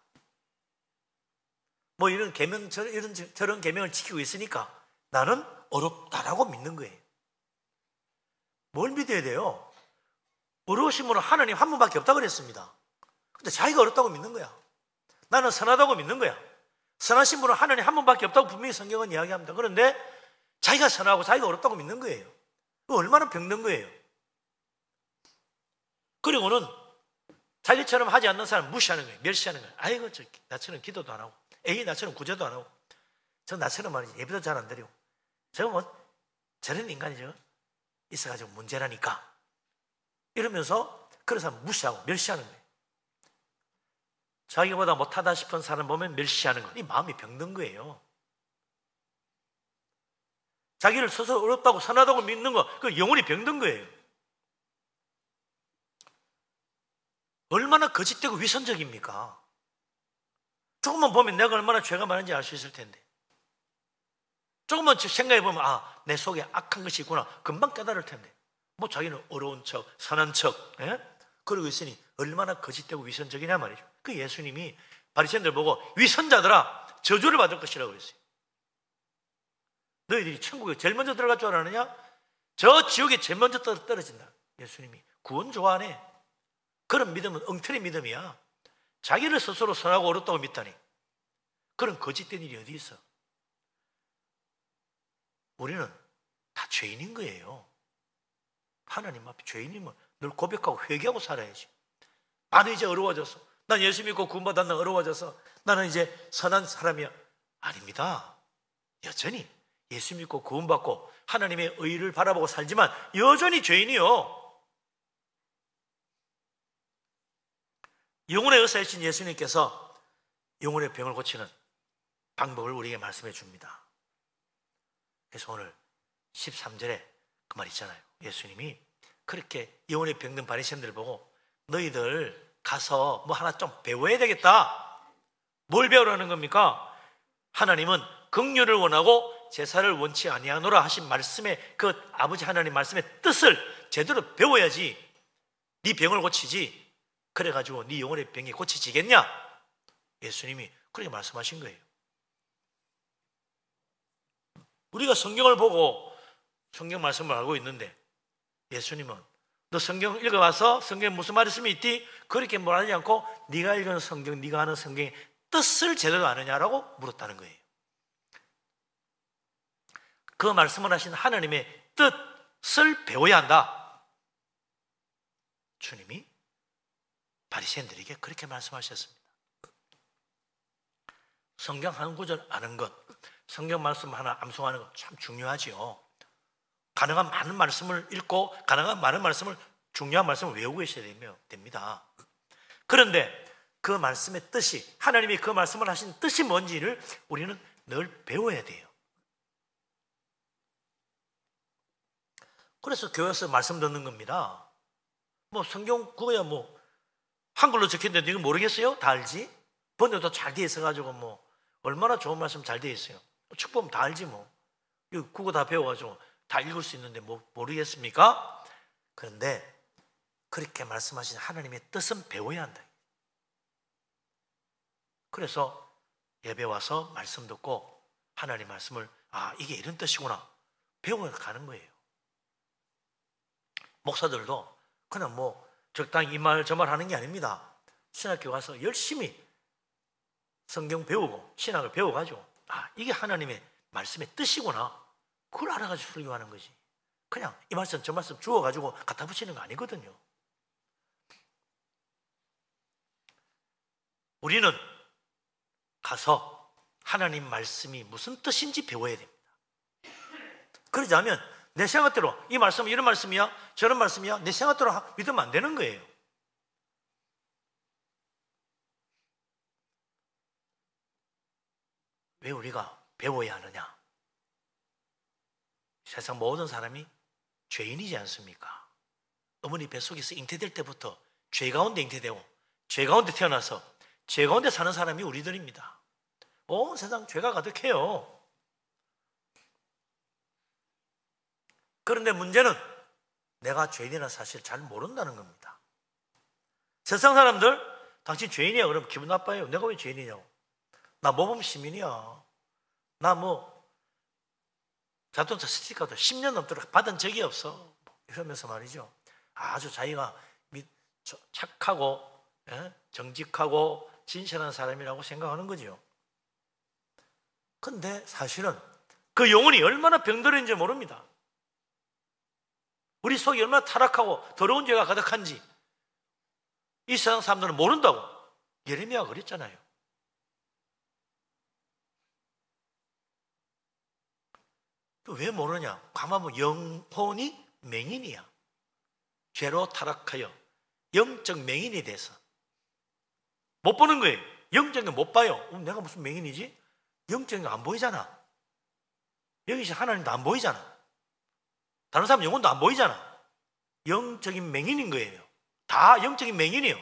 뭐 이런 계명, 저런 계명을 지키고 있으니까 나는 어렵다라고 믿는 거예요. 뭘 믿어야 돼요? 어려우신 분은 하나님 한 분밖에 없다고 그랬습니다. 근데 자기가 어렵다고 믿는 거야. 나는 선하다고 믿는 거야. 선하신 분은 하나님 한 분밖에 없다고 분명히 성경은 이야기합니다. 그런데 자기가 선하고 자기가 어렵다고 믿는 거예요. 얼마나 병든 거예요. 그리고는 자기처럼 하지 않는 사람 무시하는 거예요. 멸시하는 거예요. 아이고 나처럼 기도도 안 하고, 에이 나처럼 구제도 안 하고, 저 나처럼 말이지 예배도 잘 안 드리고, 저 뭐 저런 인간이 저 있어가지고 문제라니까 이러면서 그런 사람 무시하고 멸시하는 거예요. 자기보다 못하다 싶은 사람 보면 멸시하는 거예요. 이 마음이 병든 거예요. 자기를 스스로 어렵다고 선하다고 믿는 거, 그 영혼이 병든 거예요. 얼마나 거짓되고 위선적입니까? 조금만 보면 내가 얼마나 죄가 많은지 알 수 있을 텐데, 조금만 생각해 보면 내 속에 악한 것이 있구나 금방 깨달을 텐데, 뭐 자기는 어려운 척 선한 척 그러고 있으니 얼마나 거짓되고 위선적이냐 말이죠. 그 예수님이 바리새인들 보고 위선자들아 저주를 받을 것이라고 그랬어요. 너희들이 천국에 제일 먼저 들어갈 줄 알았느냐? 저 지옥에 제일 먼저 떨어진다. 예수님이 구원 좋아하네. 그런 믿음은 엉터리 믿음이야. 자기를 스스로 선하고 어렵다고 믿다니, 그런 거짓된 일이 어디 있어? 우리는 다 죄인인 거예요. 하나님 앞에 죄인임을 늘 고백하고 회개하고 살아야지. 나는 이제 어려워졌어, 난 예수 믿고 구원받았나 어려워져서 나는 이제 선한 사람이야. 아닙니다. 여전히 예수 믿고 구원받고 하나님의 의를 바라보고 살지만 여전히 죄인이요. 영혼의 의사이신 예수님께서 영혼의 병을 고치는 방법을 우리에게 말씀해 줍니다. 그래서 오늘 13절에 그 말 있잖아요. 예수님이 그렇게 영혼의 병든 바리새인들을 보고 너희들 가서 뭐 하나 좀 배워야 되겠다. 뭘 배우라는 겁니까? 하나님은 긍휼을 원하고 제사를 원치 아니하노라 하신 말씀의 그 아버지 하나님 말씀의 뜻을 제대로 배워야지 네 병을 고치지, 그래가지고 네 영혼의 병이 고치지겠냐? 예수님이 그렇게 말씀하신 거예요. 우리가 성경을 보고 성경 말씀을 알고 있는데 예수님은 너 성경 읽어봐서 성경에 무슨 말씀이 있디? 그렇게 말하지 않고 네가 읽은 성경, 네가 아는 성경의 뜻을 제대로 아느냐라고 물었다는 거예요. 그 말씀을 하신 하나님의 뜻을 배워야 한다. 주님이 바리새인들에게 그렇게 말씀하셨습니다. 성경 한 구절 아는 것, 성경 말씀 하나 암송하는 것 참 중요하지요. 가능한 많은 말씀을 읽고 가능한 많은 말씀을, 중요한 말씀을 외우고 계셔야 됩니다. 그런데 그 말씀의 뜻이, 하나님이 그 말씀을 하신 뜻이 뭔지를 우리는 늘 배워야 돼요. 그래서 교회에서 말씀 듣는 겁니다. 뭐 성경 그거야 뭐 한글로 적혔는데 이거 모르겠어요? 다 알지? 번역도 잘 돼 있어가지고 뭐 얼마나 좋은 말씀 잘 돼 있어요. 책 보면 다 알지 뭐. 이거 국어 다 배워가지고 다 읽을 수 있는데 모르겠습니까? 그런데 그렇게 말씀하신 하나님의 뜻은 배워야 한다. 그래서 예배 와서 말씀 듣고 하나님 말씀을 이게 이런 뜻이구나 배워가는 거예요. 목사들도 그냥 적당히 이 말 저 말 하는 게 아닙니다. 신학교 가서 열심히 성경 배우고 신학을 배워가지고 이게 하나님의 말씀의 뜻이구나 그걸 알아가지고 설교하는 거지. 그냥 이 말씀 저 말씀 주워가지고 갖다 붙이는 거 아니거든요. 우리는 가서 하나님 말씀이 무슨 뜻인지 배워야 됩니다. 그러지 않으면 내 생각대로 이 말씀은 이런 말씀이야 저런 말씀이야 내 생각대로 믿으면 안 되는 거예요. 왜 우리가 배워야 하느냐? 세상 모든 사람이 죄인이지 않습니까? 어머니 뱃속에서 잉태될 때부터 죄 가운데 잉태되고 죄 가운데 태어나서 죄 가운데 사는 사람이 우리들입니다. 온 세상 죄가 가득해요. 그런데 문제는 내가 죄인이라는 사실을 잘 모른다는 겁니다. 세상 사람들 당신 죄인이야 그러면 기분 나빠요. 내가 왜 죄인이냐고. 나 모범 시민이야. 나 자동차 스티커도 10년 넘도록 받은 적이 없어. 이러면서 말이죠. 아주 자기가 착하고 정직하고 진실한 사람이라고 생각하는 거죠. 근데 사실은 그 영혼이 얼마나 병들었는지 모릅니다. 우리 속이 얼마나 타락하고 더러운 죄가 가득한지 이 세상 사람들은 모른다고 예레미야가 그랬잖아요. 왜 모르냐? 가만 보면 영혼이 맹인이야. 죄로 타락하여 영적 맹인이 돼서 못 보는 거예요. 영적인 거 못 봐요. 내가 무슨 맹인이지? 영적인 거 안 보이잖아. 여기 하나님도 안 보이잖아. 다른 사람 영혼도 안 보이잖아. 영적인 맹인인 거예요. 다 영적인 맹인이에요.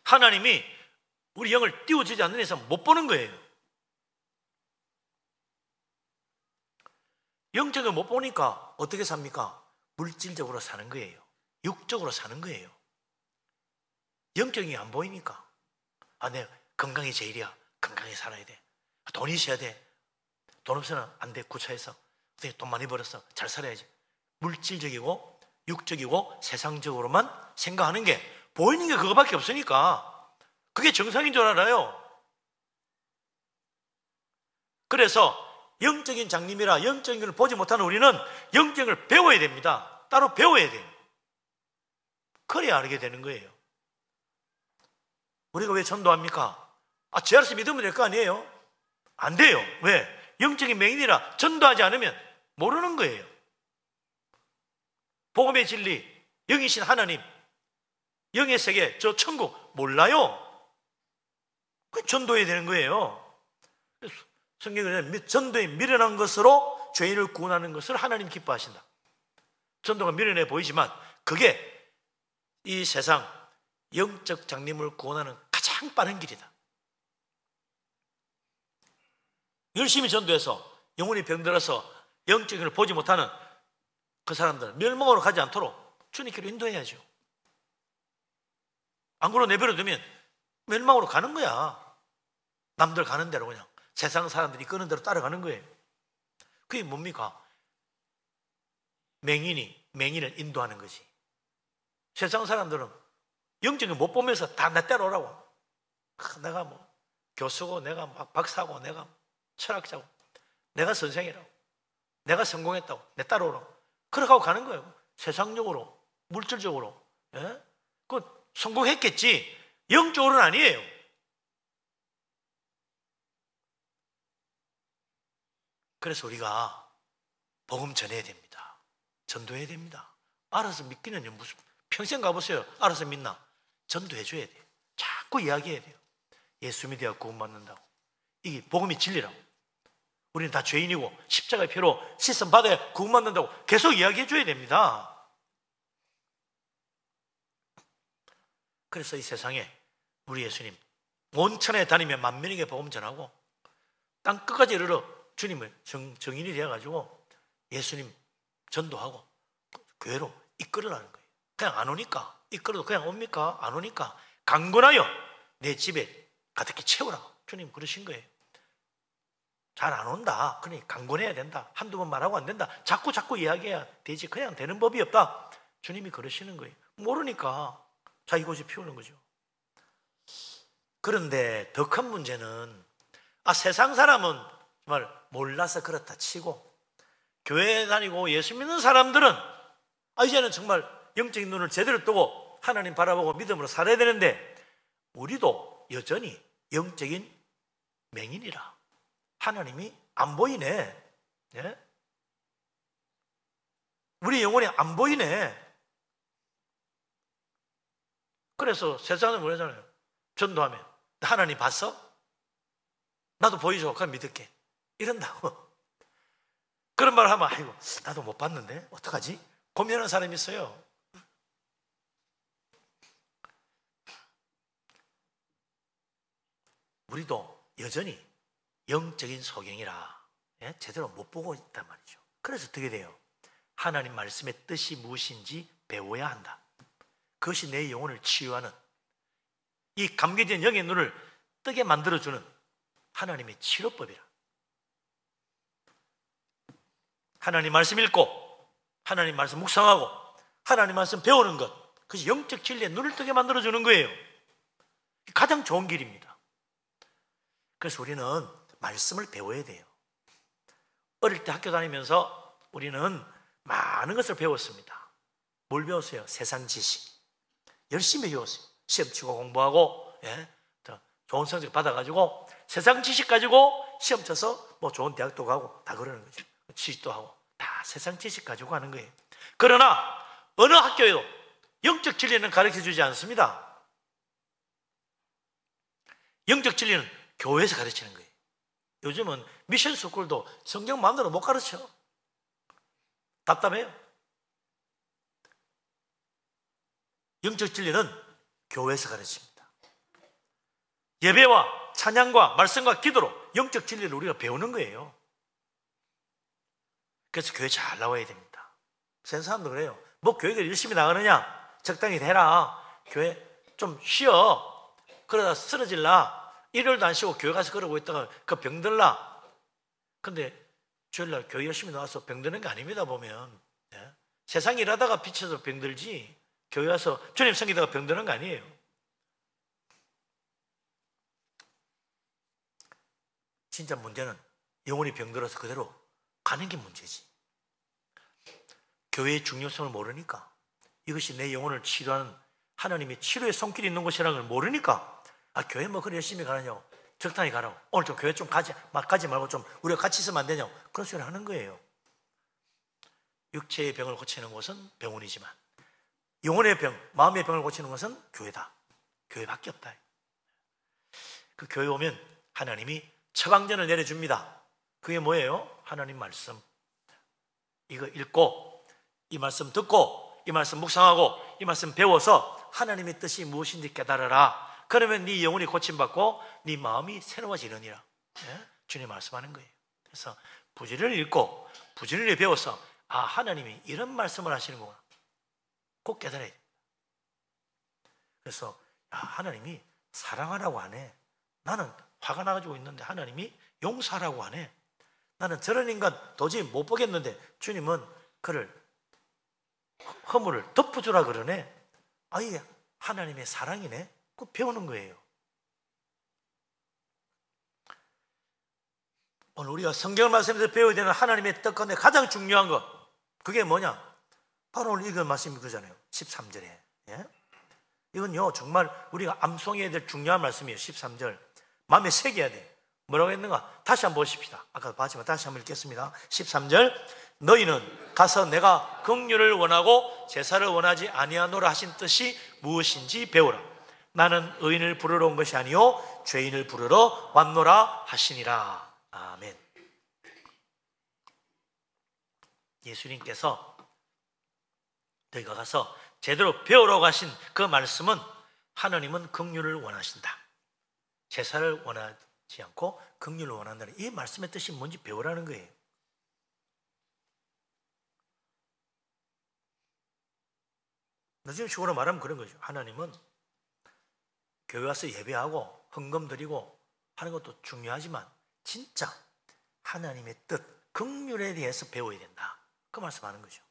하나님이 우리 영을 띄워주지 않는 이상 못 보는 거예요. 영적을 못 보니까 어떻게 삽니까? 물질적으로 사는 거예요. 육적으로 사는 거예요. 영적인 게 안 보이니까 내 건강이 제일이야. 건강히 살아야 돼. 돈이 있어야 돼. 돈 없으면 안 돼. 구차해서 어떻게 돈 많이 벌었어. 잘 살아야지. 물질적이고 육적이고 세상적으로만 생각하는 게 보이는 게 그거밖에 없으니까 그게 정상인 줄 알아요. 그래서 영적인 장님이라 영적인 걸 보지 못하는 우리는 영적인 걸 배워야 됩니다. 따로 배워야 돼요. 그래야 알게 되는 거예요. 우리가 왜 전도합니까? 제 알아서 믿으면 될 거 아니에요? 안 돼요. 왜? 영적인 맹인이라 전도하지 않으면 모르는 거예요. 복음의 진리, 영이신 하나님, 영의 세계, 저 천국 몰라요. 그 전도해야 되는 거예요. 성경에는 전도에 미련한 것으로 죄인을 구원하는 것을 하나님 기뻐하신다. 전도가 미련해 보이지만 그게 이 세상 영적 장님을 구원하는 가장 빠른 길이다. 열심히 전도해서 영혼이 병들어서 영적인 걸 보지 못하는 그 사람들 멸망으로 가지 않도록 주님께로 인도해야죠. 안 그러고 내버려두면 멸망으로 가는 거야. 남들 가는 대로 그냥 세상 사람들이 끄는 대로 따라가는 거예요. 그게 뭡니까? 맹인을 인도하는 거지. 세상 사람들은 영적인 못 보면서 다 내 따라오라고. 내가 교수고 내가 박사고 내가 철학자고 내가 선생이라고 내가 성공했다고 내 따라오라고 그렇게 하고 가는 거예요. 세상적으로 물질적으로. 그 성공했겠지 영적으로는 아니에요. 그래서 우리가 복음 전해야 됩니다. 전도해야 됩니다. 알아서 믿기는 무슨 평생 가보세요. 알아서 믿나? 전도해줘야 돼요. 자꾸 이야기해야 돼요. 예수 믿어야 구원받는다고. 이게 복음이 진리라고. 우리는 다 죄인이고 십자가의 피로 씻음 받아야 구원받는다고 계속 이야기해줘야 됩니다. 그래서 이 세상에 우리 예수님 온천에 다니며 만민에게 복음 전하고 땅 끝까지 이르러 주님을 정인이 되어가지고 예수님 전도하고 교회로 이끌으라는 거예요. 그냥 안 오니까, 이끌어도 그냥 옵니까? 안 오니까 강건하여 내 집에 가득히 채우라고 주님 그러신 거예요. 잘 안 온다. 그러니 강건해야 된다. 한두 번 말하고 안 된다. 자꾸 이야기해야 되지. 그냥 되는 법이 없다. 주님이 그러시는 거예요. 모르니까 자기 고집 피우는 거죠. 그런데 더 큰 문제는 세상 사람은 정말 몰라서 그렇다 치고 교회 다니고 예수 믿는 사람들은 이제는 정말 영적인 눈을 제대로 뜨고 하나님 바라보고 믿음으로 살아야 되는데 우리도 여전히 영적인 맹인이라 하나님이 안 보이네. 예? 우리 영혼이 안 보이네. 그래서 세상은 그러잖아요. 전도하면 하나님 봤어? 나도 보이죠. 그럼 믿을게. 이런다고. 그런 말을 하면 아이고 나도 못 봤는데 어떡하지? 고민하는 사람이 있어요. 우리도 여전히 영적인 소경이라 제대로 못 보고 있단 말이죠. 그래서 어떻게 돼요? 하나님 말씀의 뜻이 무엇인지 배워야 한다. 그것이 내 영혼을 치유하는 이 감겨진 영의 눈을 뜨게 만들어주는 하나님의 치료법이라. 하나님 말씀 읽고 하나님 말씀 묵상하고 하나님 말씀 배우는 것, 그것이 영적 진리의 눈을 뜨게 만들어주는 거예요. 가장 좋은 길입니다. 그래서 우리는 말씀을 배워야 돼요. 어릴 때 학교 다니면서 우리는 많은 것을 배웠습니다. 뭘 배웠어요? 세상 지식. 열심히 배웠어요. 시험 치고 공부하고 좋은 성적 받아가지고 세상 지식 가지고 시험 쳐서 뭐 좋은 대학도 가고 다 그러는 거죠. 취직도 하고 다 세상 지식 가지고 하는 거예요. 그러나 어느 학교에도 영적 진리는 가르쳐주지 않습니다. 영적 진리는 교회에서 가르치는 거예요. 요즘은 미션 스쿨도 성경 마음대로 못 가르쳐. 답답해요. 영적 진리는 교회에서 가르칩니다. 예배와 찬양과 말씀과 기도로 영적 진리를 우리가 배우는 거예요. 그래서 교회 잘 나와야 됩니다. 센 사람도 그래요. 뭐 교회가 열심히 나가느냐? 적당히 되라. 교회 좀 쉬어. 그러다 쓰러질라. 일요일도 안 쉬고 교회 가서 그러고 있다가 그 병들라. 근데 주일날 교회 열심히 나와서 병드는 게 아닙니다. 보면 세상 일하다가 비쳐서 병들지 교회 와서 주님 섬기다가 병드는 거 아니에요. 진짜 문제는 영혼이 병들어서 그대로 가는 게 문제지. 교회의 중요성을 모르니까, 이것이 내 영혼을 치료하는 하나님의 치료의 손길이 있는 곳이라는 걸 모르니까 교회 뭐 그래 열심히 가느냐고, 적당히 가라고, 오늘 좀 교회 좀 가지 말고 좀 우리가 같이 있으면 안 되냐고 그런 소리를 하는 거예요. 육체의 병을 고치는 곳은 병원이지만 영혼의 병, 마음의 병을 고치는 것은 교회다. 교회밖에 없다. 그 교회 오면 하나님이 처방전을 내려줍니다. 그게 뭐예요? 하나님 말씀. 이거 읽고 이 말씀 듣고 이 말씀 묵상하고 이 말씀 배워서 하나님의 뜻이 무엇인지 깨달아라. 그러면 네 영혼이 고침받고 네 마음이 새로워지느니라. 주님 말씀하는 거예요. 그래서 부지런히 읽고 부지런히 배워서 하나님이 이런 말씀을 하시는구나 꼭 깨달아야 됩니다. 그래서 하나님이 사랑하라고 하네. 나는 화가 나가지고 있는데 하나님이 용서하라고 하네. 나는 저런 인간 도저히 못 보겠는데 주님은 그를 허물을 덮어주라 그러네. 이게 하나님의 사랑이네. 꼭 배우는 거예요. 오늘 우리가 성경을 말씀에서 배워야 되는 하나님의 뜻 가운데 가장 중요한 것, 그게 뭐냐? 바로 오늘 읽은 말씀이 그거잖아요. 13절에. 이건요 정말 우리가 암송해야 될 중요한 말씀이에요. 13절 마음에 새겨야 돼. 뭐라고 했는가? 다시 한번 보십시다. 아까 봤지만 다시 한번 읽겠습니다. 13절 너희는 가서 내가 긍휼을 원하고 제사를 원하지 아니하노라 하신 뜻이 무엇인지 배우라. 나는 의인을 부르러 온 것이 아니요 죄인을 부르러 왔노라 하시니라. 아멘. 예수님께서 너희가 가서 제대로 배우러 가신 그 말씀은 하나님은 긍휼을 원하신다. 제사를 원하지 않고 긍휼을 원한다는 이 말씀의 뜻이 뭔지 배우라는 거예요. 요즘 식으로 말하면 그런 거죠. 하나님은 교회 와서 예배하고 헌금 드리고 하는 것도 중요하지만 진짜 하나님의 뜻, 긍휼에 대해서 배워야 된다. 그 말씀하는 거죠.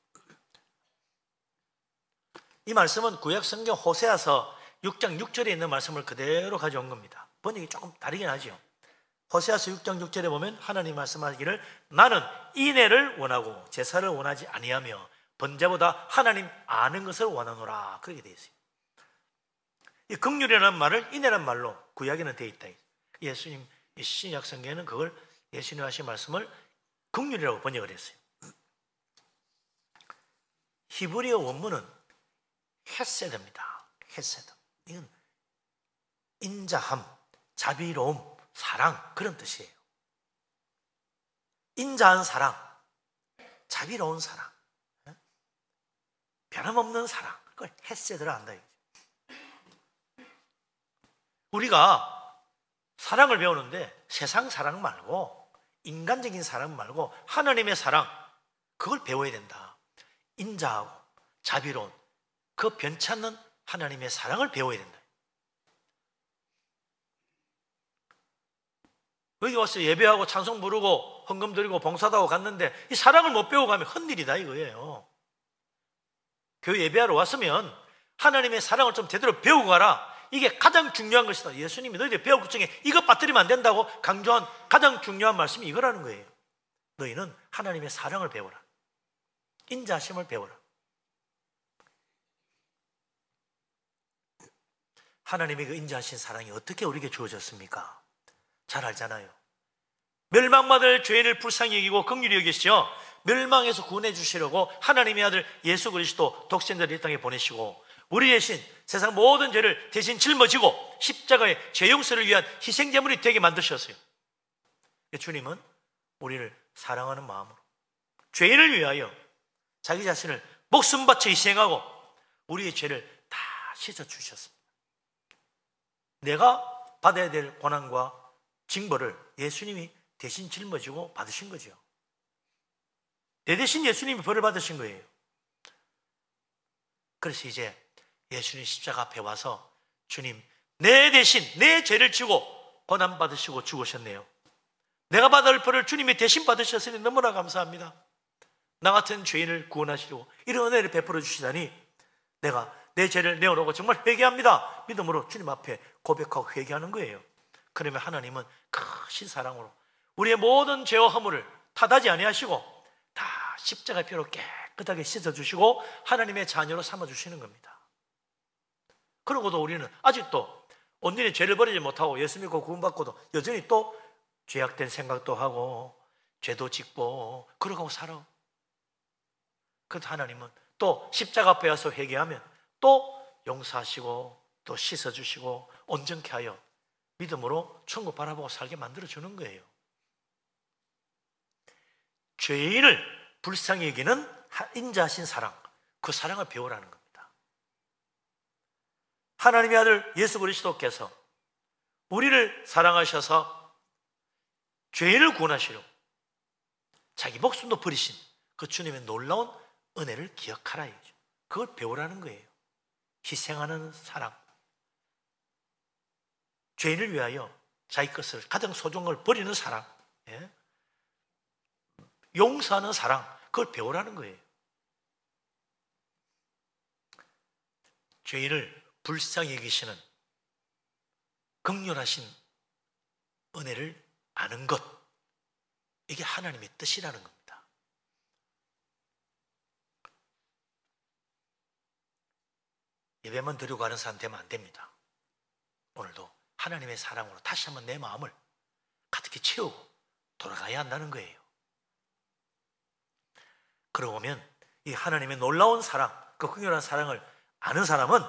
이 말씀은 구약 성경 호세아서 6장 6절에 있는 말씀을 그대로 가져온 겁니다. 번역이 조금 다르긴 하죠. 호세아서 6장 6절에 보면 하나님 말씀하기를 나는 인애를 원하고 제사를 원하지 아니하며 번제보다 하나님 아는 것을 원하노라. 그렇게 되어 있어요. 이 긍휼이라는 말을 인애라는 말로 구약에는 되어 있다. 예수님 신약 성경에는 그걸 예수님 하신 말씀을 긍휼이라고 번역을 했어요. 히브리어 원문은 헤세드입니다. 헤세드. 이건 인자함, 자비로움, 사랑 그런 뜻이에요. 인자한 사랑, 자비로운 사랑, 변함없는 사랑, 그걸 헤세드라 한다. 우리가 사랑을 배우는데 세상 사랑 말고 인간적인 사랑 말고 하나님의 사랑, 그걸 배워야 된다. 인자하고 자비로운 그 변치 않는 하나님의 사랑을 배워야 된다. 여기 와서 예배하고 찬송 부르고 헌금 드리고 봉사도 하고 갔는데 이 사랑을 못 배우고 가면 헛일이다 이거예요. 교회 예배하러 왔으면 하나님의 사랑을 좀 제대로 배우고 가라. 이게 가장 중요한 것이다. 예수님이 너희들 배울 것 중에 이것 빠뜨리면 안 된다고 강조한 가장 중요한 말씀이 이거라는 거예요. 너희는 하나님의 사랑을 배워라. 인자하심을 배워라. 하나님의 그 인자하신 사랑이 어떻게 우리에게 주어졌습니까? 잘 알잖아요. 멸망받을 죄인을 불쌍히 여기고 긍휼히 여기시죠. 멸망에서 구원해 주시려고 하나님의 아들 예수 그리스도 독생자를 이 땅에 보내시고 우리 대신 세상 모든 죄를 대신 짊어지고 십자가의 죄 용서를 위한 희생제물이 되게 만드셨어요. 주님은 우리를 사랑하는 마음으로 죄인을 위하여 자기 자신을 목숨 바쳐 희생하고 우리의 죄를 다 씻어주셨습니다. 내가 받아야 될 고난과 징벌을 예수님이 대신 짊어지고 받으신 거죠. 내 대신 예수님이 벌을 받으신 거예요. 그래서 이제 예수님 십자가 앞에 와서 주님, 내 대신 내 죄를 지고 고난 받으시고 죽으셨네요. 내가 받을 벌을 주님이 대신 받으셨으니 너무나 감사합니다. 나 같은 죄인을 구원하시려고 이런 은혜를 베풀어 주시다니 내가 내 죄를 내어놓고 정말 회개합니다. 믿음으로 주님 앞에 고백하고 회개하는 거예요. 그러면 하나님은 크신 사랑으로 우리의 모든 죄와 허물을 탓하지 아니하시고 다 십자가의 피로 깨끗하게 씻어주시고 하나님의 자녀로 삼아주시는 겁니다. 그러고도 우리는 아직도 온전히 죄를 버리지 못하고 예수 믿고 구원받고도 여전히 또 죄악된 생각도 하고 죄도 짓고 그러고 살아. 그래서 하나님은 또 십자가 앞에 와서 회개하면 또 용서하시고 또 씻어주시고 온전케 하여 믿음으로 천국 바라보고 살게 만들어주는 거예요. 죄인을 불쌍히 여기는 인자하신 사랑, 그 사랑을 배우라는 겁니다. 하나님의 아들 예수 그리스도께서 우리를 사랑하셔서 죄인을 구원하시려고 자기 목숨도 버리신 그 주님의 놀라운 은혜를 기억하라. 그걸 배우라는 거예요. 희생하는 사랑, 죄인을 위하여 자기 것을 가장 소중한 걸 버리는 사랑, 용서하는 사랑, 그걸 배우라는 거예요. 죄인을 불쌍히 여기시는 긍휼하신 은혜를 아는 것, 이게 하나님의 뜻이라는 겁니다. 예배만 드리고 가는 사람 되면 안 됩니다. 오늘도 하나님의 사랑으로 다시 한번 내 마음을 가득히 채우고 돌아가야 한다는 거예요. 그러고 보면 이 하나님의 놀라운 사랑, 그 긍휼한 사랑을 아는 사람은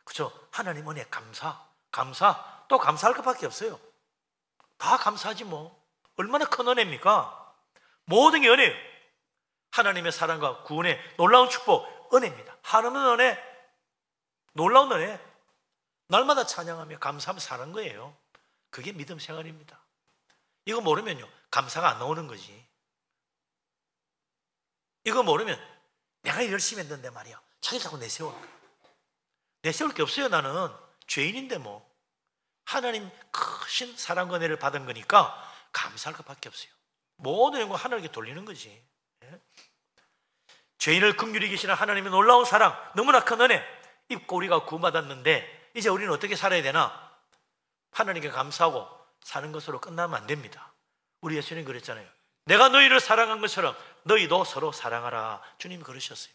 그죠? 하나님 은혜 감사, 또 감사할 것밖에 없어요. 다 감사하지 뭐. 얼마나 큰 은혜입니까? 모든 게 은혜예요. 하나님의 사랑과 구원의 놀라운 축복, 은혜입니다. 하나님은 은혜, 놀라운 은혜, 날마다 찬양하며 감사하며 사는 거예요. 그게 믿음 생활입니다. 이거 모르면요, 감사가 안 나오는 거지. 이거 모르면 내가 열심히 했는데 말이야, 자기 자꾸 내세워. 내세울 게 없어요. 나는 죄인인데 뭐. 하나님 크신 사랑과 은혜를 받은 거니까 감사할 것밖에 없어요. 모든 영광 하나님께 돌리는 거지. 예? 죄인을 긍휼히 계시는 하나님의 놀라운 사랑, 너무나 큰 은혜 입고 우리가 구원받았는데 이제 우리는 어떻게 살아야 되나? 하나님께 감사하고 사는 것으로 끝나면 안 됩니다. 우리 예수님 그랬잖아요. 내가 너희를 사랑한 것처럼 너희도 서로 사랑하라. 주님이 그러셨어요.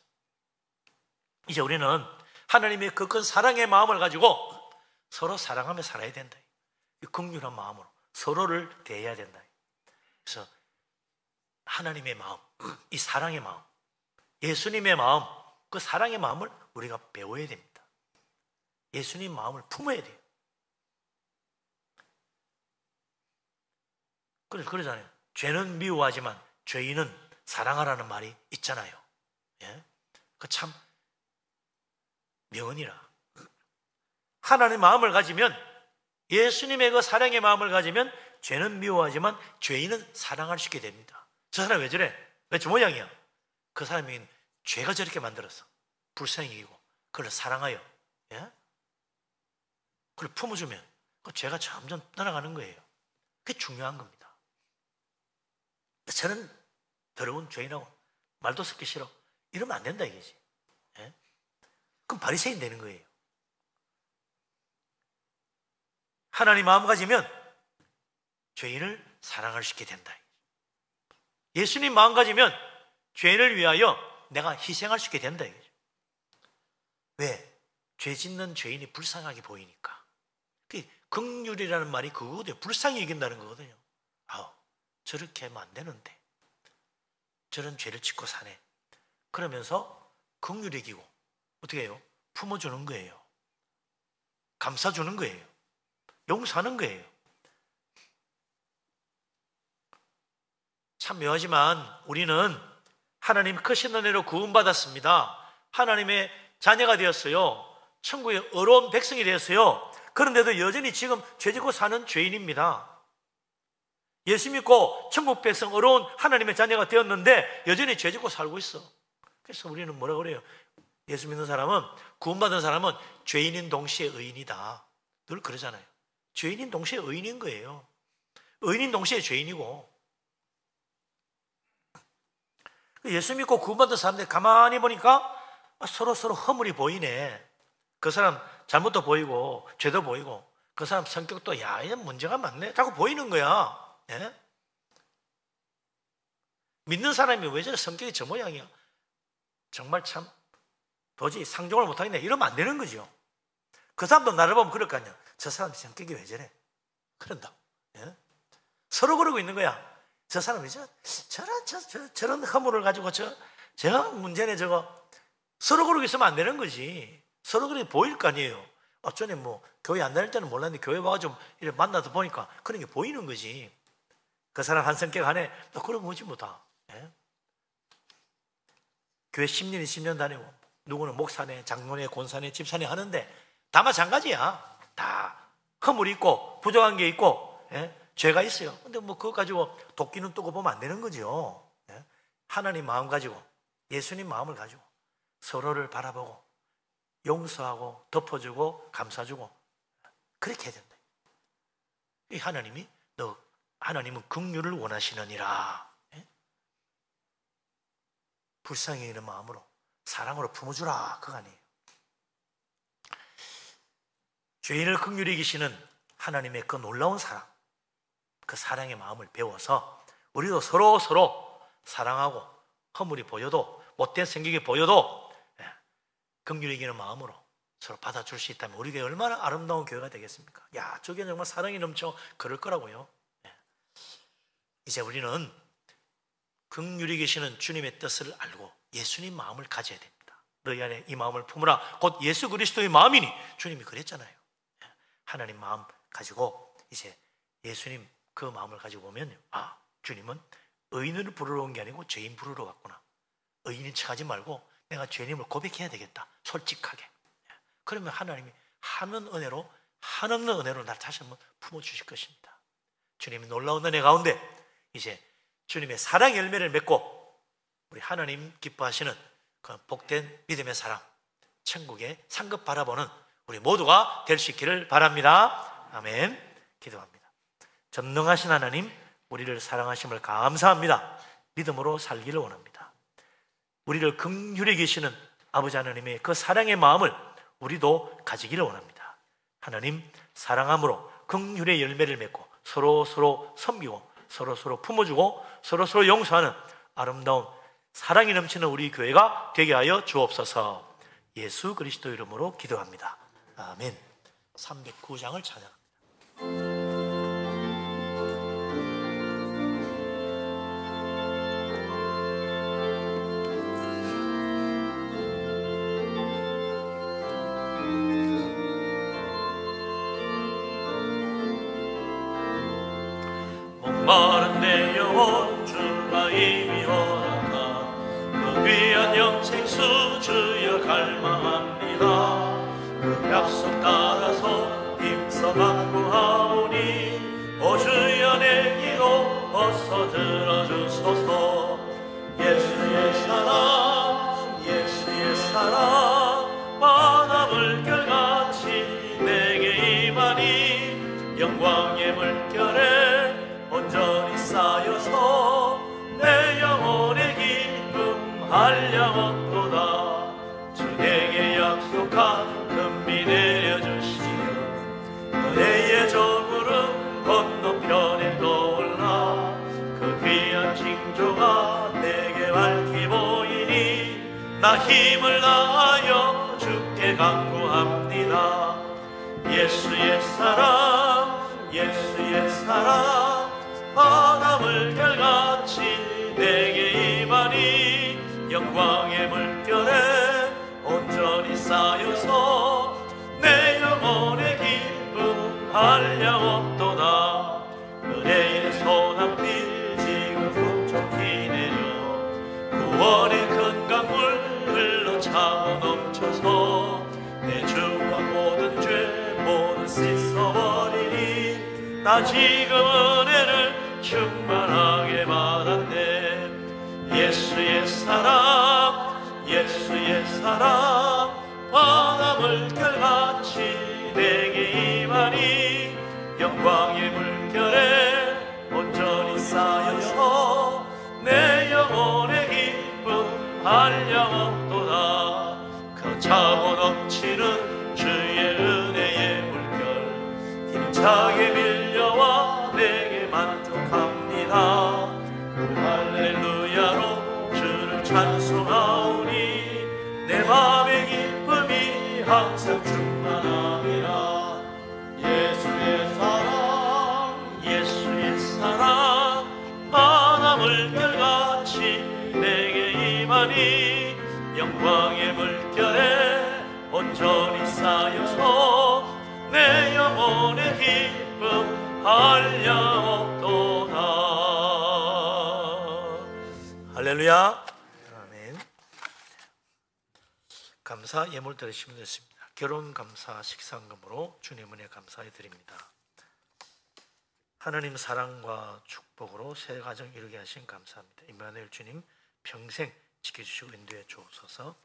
이제 우리는 하나님의 그 큰 사랑의 마음을 가지고 서로 사랑하며 살아야 된다. 이 긍휼한 마음으로 서로를 대해야 된다. 그래서 하나님의 마음, 이 사랑의 마음, 예수님의 마음, 그 사랑의 마음을 우리가 배워야 됩니다. 예수님 마음을 품어야 돼요. 그러잖아요. 죄는 미워하지만 죄인은 사랑하라는 말이 있잖아요. 예? 그 참 명언이라. 하나님의 마음을 가지면, 예수님의 그 사랑의 마음을 가지면 죄는 미워하지만 죄인은 사랑할 수 있게 됩니다. 저 사람 왜 저래? 왜 저 모양이야? 그 사람이 죄가 저렇게 만들었어. 불쌍히 여기고 그걸 사랑하여, 예? 그걸 품어주면 그 죄가 점점 떠나가는 거예요. 그게 중요한 겁니다. 저는 더러운 죄인하고 말도 섞기 싫어, 이러면 안 된다 이거지. 예? 그럼 바리새인 되는 거예요. 하나님 마음 가지면 죄인을 사랑할 수 있게 된다. 예수님 마음 가지면 죄인을 위하여 내가 희생할 수 있게 된다 이거죠. 왜? 죄 짓는 죄인이 불쌍하게 보이니까. 긍휼이라는 말이 그거거든요. 불쌍히 여긴다는 거거든요. 아우, 저렇게 하면 안 되는데 저런 죄를 짓고 사네. 그러면서 긍휼히 여기고 어떻게 해요? 품어주는 거예요. 감싸주는 거예요. 용서하는 거예요. 참 묘하지만 우리는 하나님 크신 은혜로 구원받았습니다. 하나님의 자녀가 되었어요. 천국의 의로운 백성이 되었어요. 그런데도 여전히 지금 죄짓고 사는 죄인입니다. 예수 믿고 천국 백성 의로운 하나님의 자녀가 되었는데 여전히 죄짓고 살고 있어. 그래서 우리는 뭐라 그래요? 예수 믿는 사람은, 구원받은 사람은 죄인인 동시에 의인이다. 늘 그러잖아요. 죄인인 동시에 의인인 거예요. 의인인 동시에 죄인이고. 예수 믿고 구원받은 사람들 가만히 보니까 서로 허물이 보이네. 그 사람 잘못도 보이고 죄도 보이고 그 사람 성격도 얘 문제가 많네. 자꾸 보이는 거야. 예? 믿는 사람이 왜 저래 성격이 저 모양이야? 정말 참 도저히 상종을 못하겠네. 이러면 안 되는 거죠. 그 사람도 나를 보면 그럴 거 아니야. 저 사람 성격이 왜 저래? 그런다. 예? 서로 그러고 있는 거야. 저 사람이 저런 허물을 가지고 저 문제네 저거. 서로 그러고 있으면 안 되는 거지. 서로 그렇게 보일 거 아니에요. 어쩌니 뭐 교회 안 다닐 때는 몰랐는데 교회 와가지고 이렇게 만나서 보니까 그런 게 보이는 거지. 그 사람 한 성격 안에 너 그런 거지 뭐 다. 예? 교회 10년, 20년 다니고 누구는 목사네, 장로네, 권사네, 집사네 하는데 다 마찬가지야. 다 허물이 있고 부족한 게 있고, 예? 죄가 있어요. 근데 뭐 그거 가지고 도끼는 뜨고 보면 안 되는 거죠. 예? 하나님 마음 가지고, 예수님 마음을 가지고 서로를 바라보고 용서하고 덮어주고 감싸주고 그렇게 해야 된다. 이 하나님은 긍휼을 원하시느니라. 예? 불쌍히 여기는 마음으로 사랑으로 품어주라. 그거 아니에요. 죄인을 긍휼히 여기시는 하나님의 그 놀라운 사랑, 그 사랑의 마음을 배워서 우리도 서로 사랑하고 허물이 보여도 못된 생각이 보여도 긍휼히 여기는 마음으로 서로 받아줄 수 있다면 우리 교회 얼마나 아름다운 교회가 되겠습니까? 야, 저게 정말 사랑이 넘쳐 그럴 거라고요. 이제 우리는 긍휼히 계시는 주님의 뜻을 알고 예수님 마음을 가져야 됩니다. 너희 안에 이 마음을 품으라. 곧 예수 그리스도의 마음이니. 주님이 그랬잖아요. 하나님 마음 가지고 이제 예수님 그 마음을 가지고 보면 주님은 의인을 부르러 온 게 아니고 죄인 부르러 왔구나. 의인인 척하지 말고 내가 죄인임을 고백해야 되겠다. 솔직하게. 그러면 하나님이 한없는 은혜로 날 다시 한번 품어주실 것입니다. 주님의 놀라운 은혜 가운데 이제 주님의 사랑 열매를 맺고 우리 하나님 기뻐하시는 그 복된 믿음의 사람, 천국의 상급 바라보는 우리 모두가 될 수 있기를 바랍니다. 아멘. 기도합니다. 전능하신 하나님, 우리를 사랑하심을 감사합니다. 믿음으로 살기를 원합니다. 우리를 긍휼히 여기시는 아버지 하나님의 그 사랑의 마음을 우리도 가지기를 원합니다. 하나님, 사랑함으로 긍휼의 열매를 맺고 서로 섬기고 서로 품어주고 서로 용서하는 아름다운 사랑이 넘치는 우리 교회가 되게 하여 주옵소서. 예수 그리스도 이름으로 기도합니다. 아멘. 309장을 찬양합니다. 목마른 내 영혼 주가 이미 허락한 그 귀한 영생수 주여 갈망합니다. 그 약속 따라서 힘써 간구하오니 오 주여 내 기도 어서 들어주소서. 예수의 사랑 예수의 사랑 바다 물결같이 내게 임하니 영광의 물결에 온전히 쌓여서 내 영혼의 기쁨 한량없도다. 주 내게 약속한 금비 내려주시며 은혜의 저구름 건너편에 떠올라 그 귀한 징조가 내게 밝히 보이니 나 힘을 다하여 주께 간구합니다. 예수의 사랑 예수의 사랑 바다 물결같이 내게 임하니 영광의 물결에 온전히 쌓여서 내 영혼의 기쁨 한량없도다. 은혜의 소낙비 지금 훅촉히 내려 구원의 큰 강물 흘러 차고 넘쳐서 내 주와 모든 죄 모두 씻어버리니 나 지금 은혜를 충만하게 받았네. 예수의 사랑 예수의 사랑 바다 물결같이 내게 임하니 영광의 물결에 온전히 쌓여서 내 영혼의 기쁨 한량없도다. 그 차고 넘치는 주의 은혜의 물결 힘차게 밀려와 내게 만족합니다. 할렐루야로 주를 찬송하오니 내 맘의 기쁨이 항상 충만함이라. 예수의 사랑 예수의 사랑 바다 물결같이 내게 임하니 영광의 물결에 온전히 쌓여서 내 영혼의 기쁨 한량없도다. 할렐루야. 아멘. 감사 예물 드리시면 됐습니다. 결혼 감사 식상금으로 주님 은혜 감사해 드립니다. 하나님 사랑과 축복으로 새 가정 이루게 하신 감사합니다. 임마누엘 주님 평생 지켜주시고 인도해 주옵소서.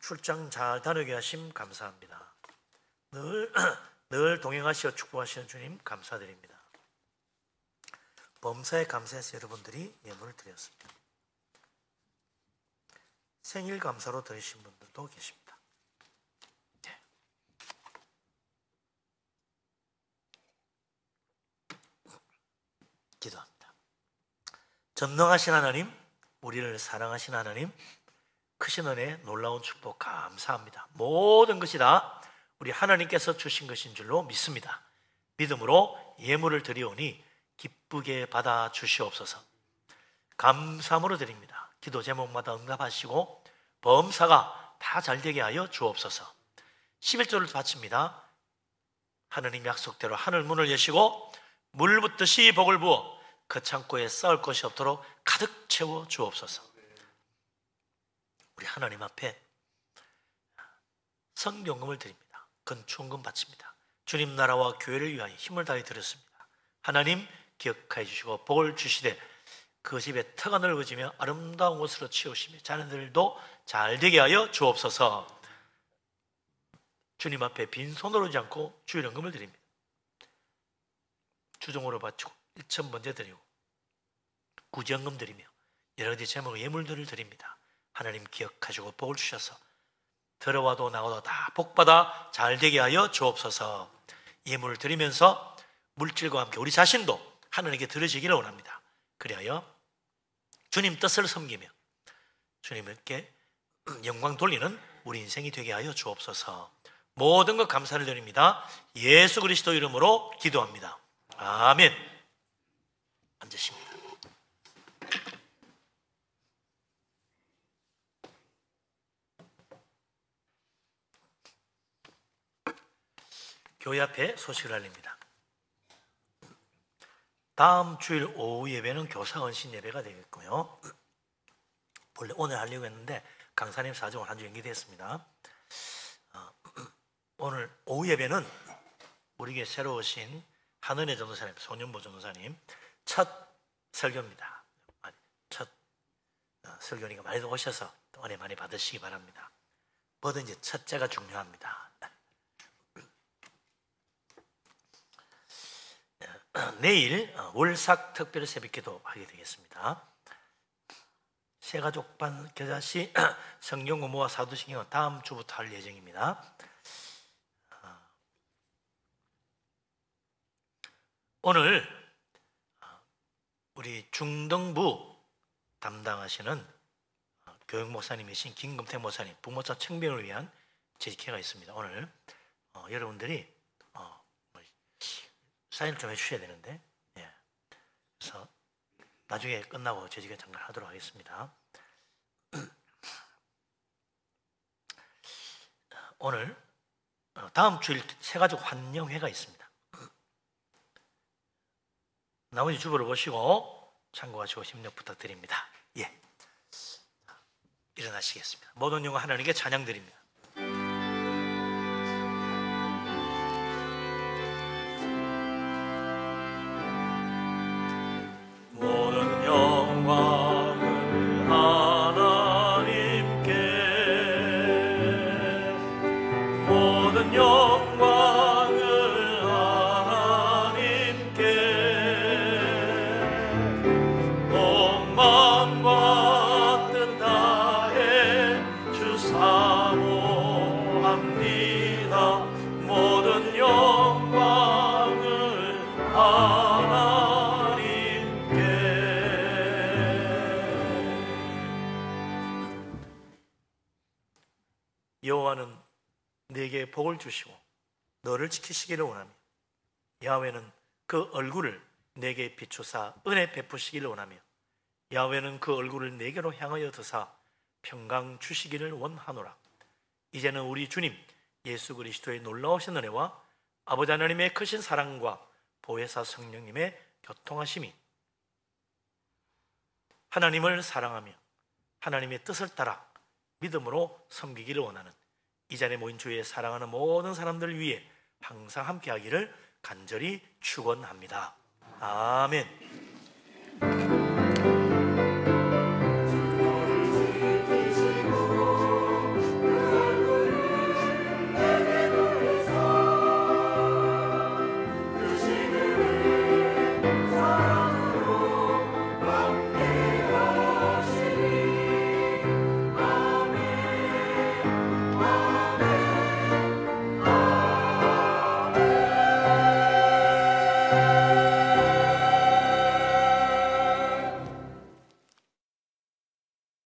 출장 잘 다녀오게 하심 감사합니다. 늘 동행하시어 축복하시는 주님 감사드립니다. 범사에 감사해서 여러분들이 예물을 드렸습니다. 생일 감사로 드리신 분들도 계십니다. 네. 기도합니다. 전능하신 하나님, 우리를 사랑하신 하나님, 크신 은혜 놀라운 축복 감사합니다. 모든 것이 다 우리 하나님께서 주신 것인 줄로 믿습니다. 믿음으로 예물을 드리오니 기쁘게 받아 주시옵소서. 감사함으로 드립니다. 기도 제목마다 응답하시고 범사가 다 잘되게 하여 주옵소서. 11조를 바칩니다. 하느님 약속대로 하늘 문을 여시고 물 붓듯이 복을 부어 그 창고에 쌓을 것이 없도록 가득 채워 주옵소서. 우리 하나님 앞에 성경금을 드립니다. 건축금 바칩니다. 주님 나라와 교회를 위하여 힘을 다해 드렸습니다. 하나님 기억하여 주시고 복을 주시되 그 집에 터가 넓어지며 아름다운 곳으로 치우시며 자녀들도 잘 되게 하여 주옵소서. 주님 앞에 빈손으로 오지 않고 주일 헌금을 드립니다. 주종으로 바치고 1,000번째 드리고 구제헌금 드리며 여러 가지 제목으로 예물들을 드립니다. 하나님 기억하시고 복을 주셔서 들어와도 나와도 다 복받아 잘 되게 하여 주옵소서. 예물을 드리면서 물질과 함께 우리 자신도 하나님께 드려지기를 원합니다. 그리하여 주님 뜻을 섬기며 주님께 영광 돌리는 우리 인생이 되게 하여 주옵소서. 모든 것 감사를 드립니다. 예수 그리스도 이름으로 기도합니다. 아멘. 앉으십니다. 교회 앞에 소식을 알립니다. 다음 주일 오후 예배는 교사 헌신 예배가 되겠고요. 원래 오늘 하려고 했는데 강사님 사정으로 한 주 연기됐습니다. 오늘 오후 예배는 우리 교회 새로 오신 한은혜 전도사님, 손윤보 전도사님 첫 설교입니다. 첫 설교니까 많이들 오셔서 은혜 많이 받으시기 바랍니다. 뭐든지 첫째가 중요합니다. 내일 월삭 특별 새벽기도 하게 되겠습니다. 새가족반 겨자씨 성경 공부와 사도신경은 다음 주부터 할 예정입니다. 오늘 우리 중등부 담당하시는 교육 목사님이신 김금태 목사님 부모자 청빙을 위한 재직회가 있습니다. 오늘 여러분들이 사인을 좀 해주셔야 되는데, 그래서 나중에 끝나고 재직회 잠깐 하도록 하겠습니다. 오늘 다음 주일 새가족 환영회가 있습니다. 나머지 주보를 보시고 참고하시고 협력 부탁드립니다. 일어나시겠습니다. 모든 영광 하나님께 찬양드립니다. 모든 영광을 하나님께, 모든 영광을 하나님께, 온 마음과 뜻 다해 주 사모합니다. 모든 영광을 여호와는 네게 복을 주시고 너를 지키시기를 원하며 야훼는 그 얼굴을 네게 비추사 은혜 베푸시기를 원하며 야훼는 그 얼굴을 네게로 향하여 드사 평강 주시기를 원하노라. 이제는 우리 주님 예수 그리스도의 놀라우신 은혜와 아버지 하나님의 크신 사랑과 보혜사 성령님의 교통하심이 하나님을 사랑하며 하나님의 뜻을 따라 믿음으로 섬기기를 원하는 이 자리에 모인 주의 사랑하는 모든 사람들을 위해 항상 함께하기를 간절히 축원합니다. 아멘.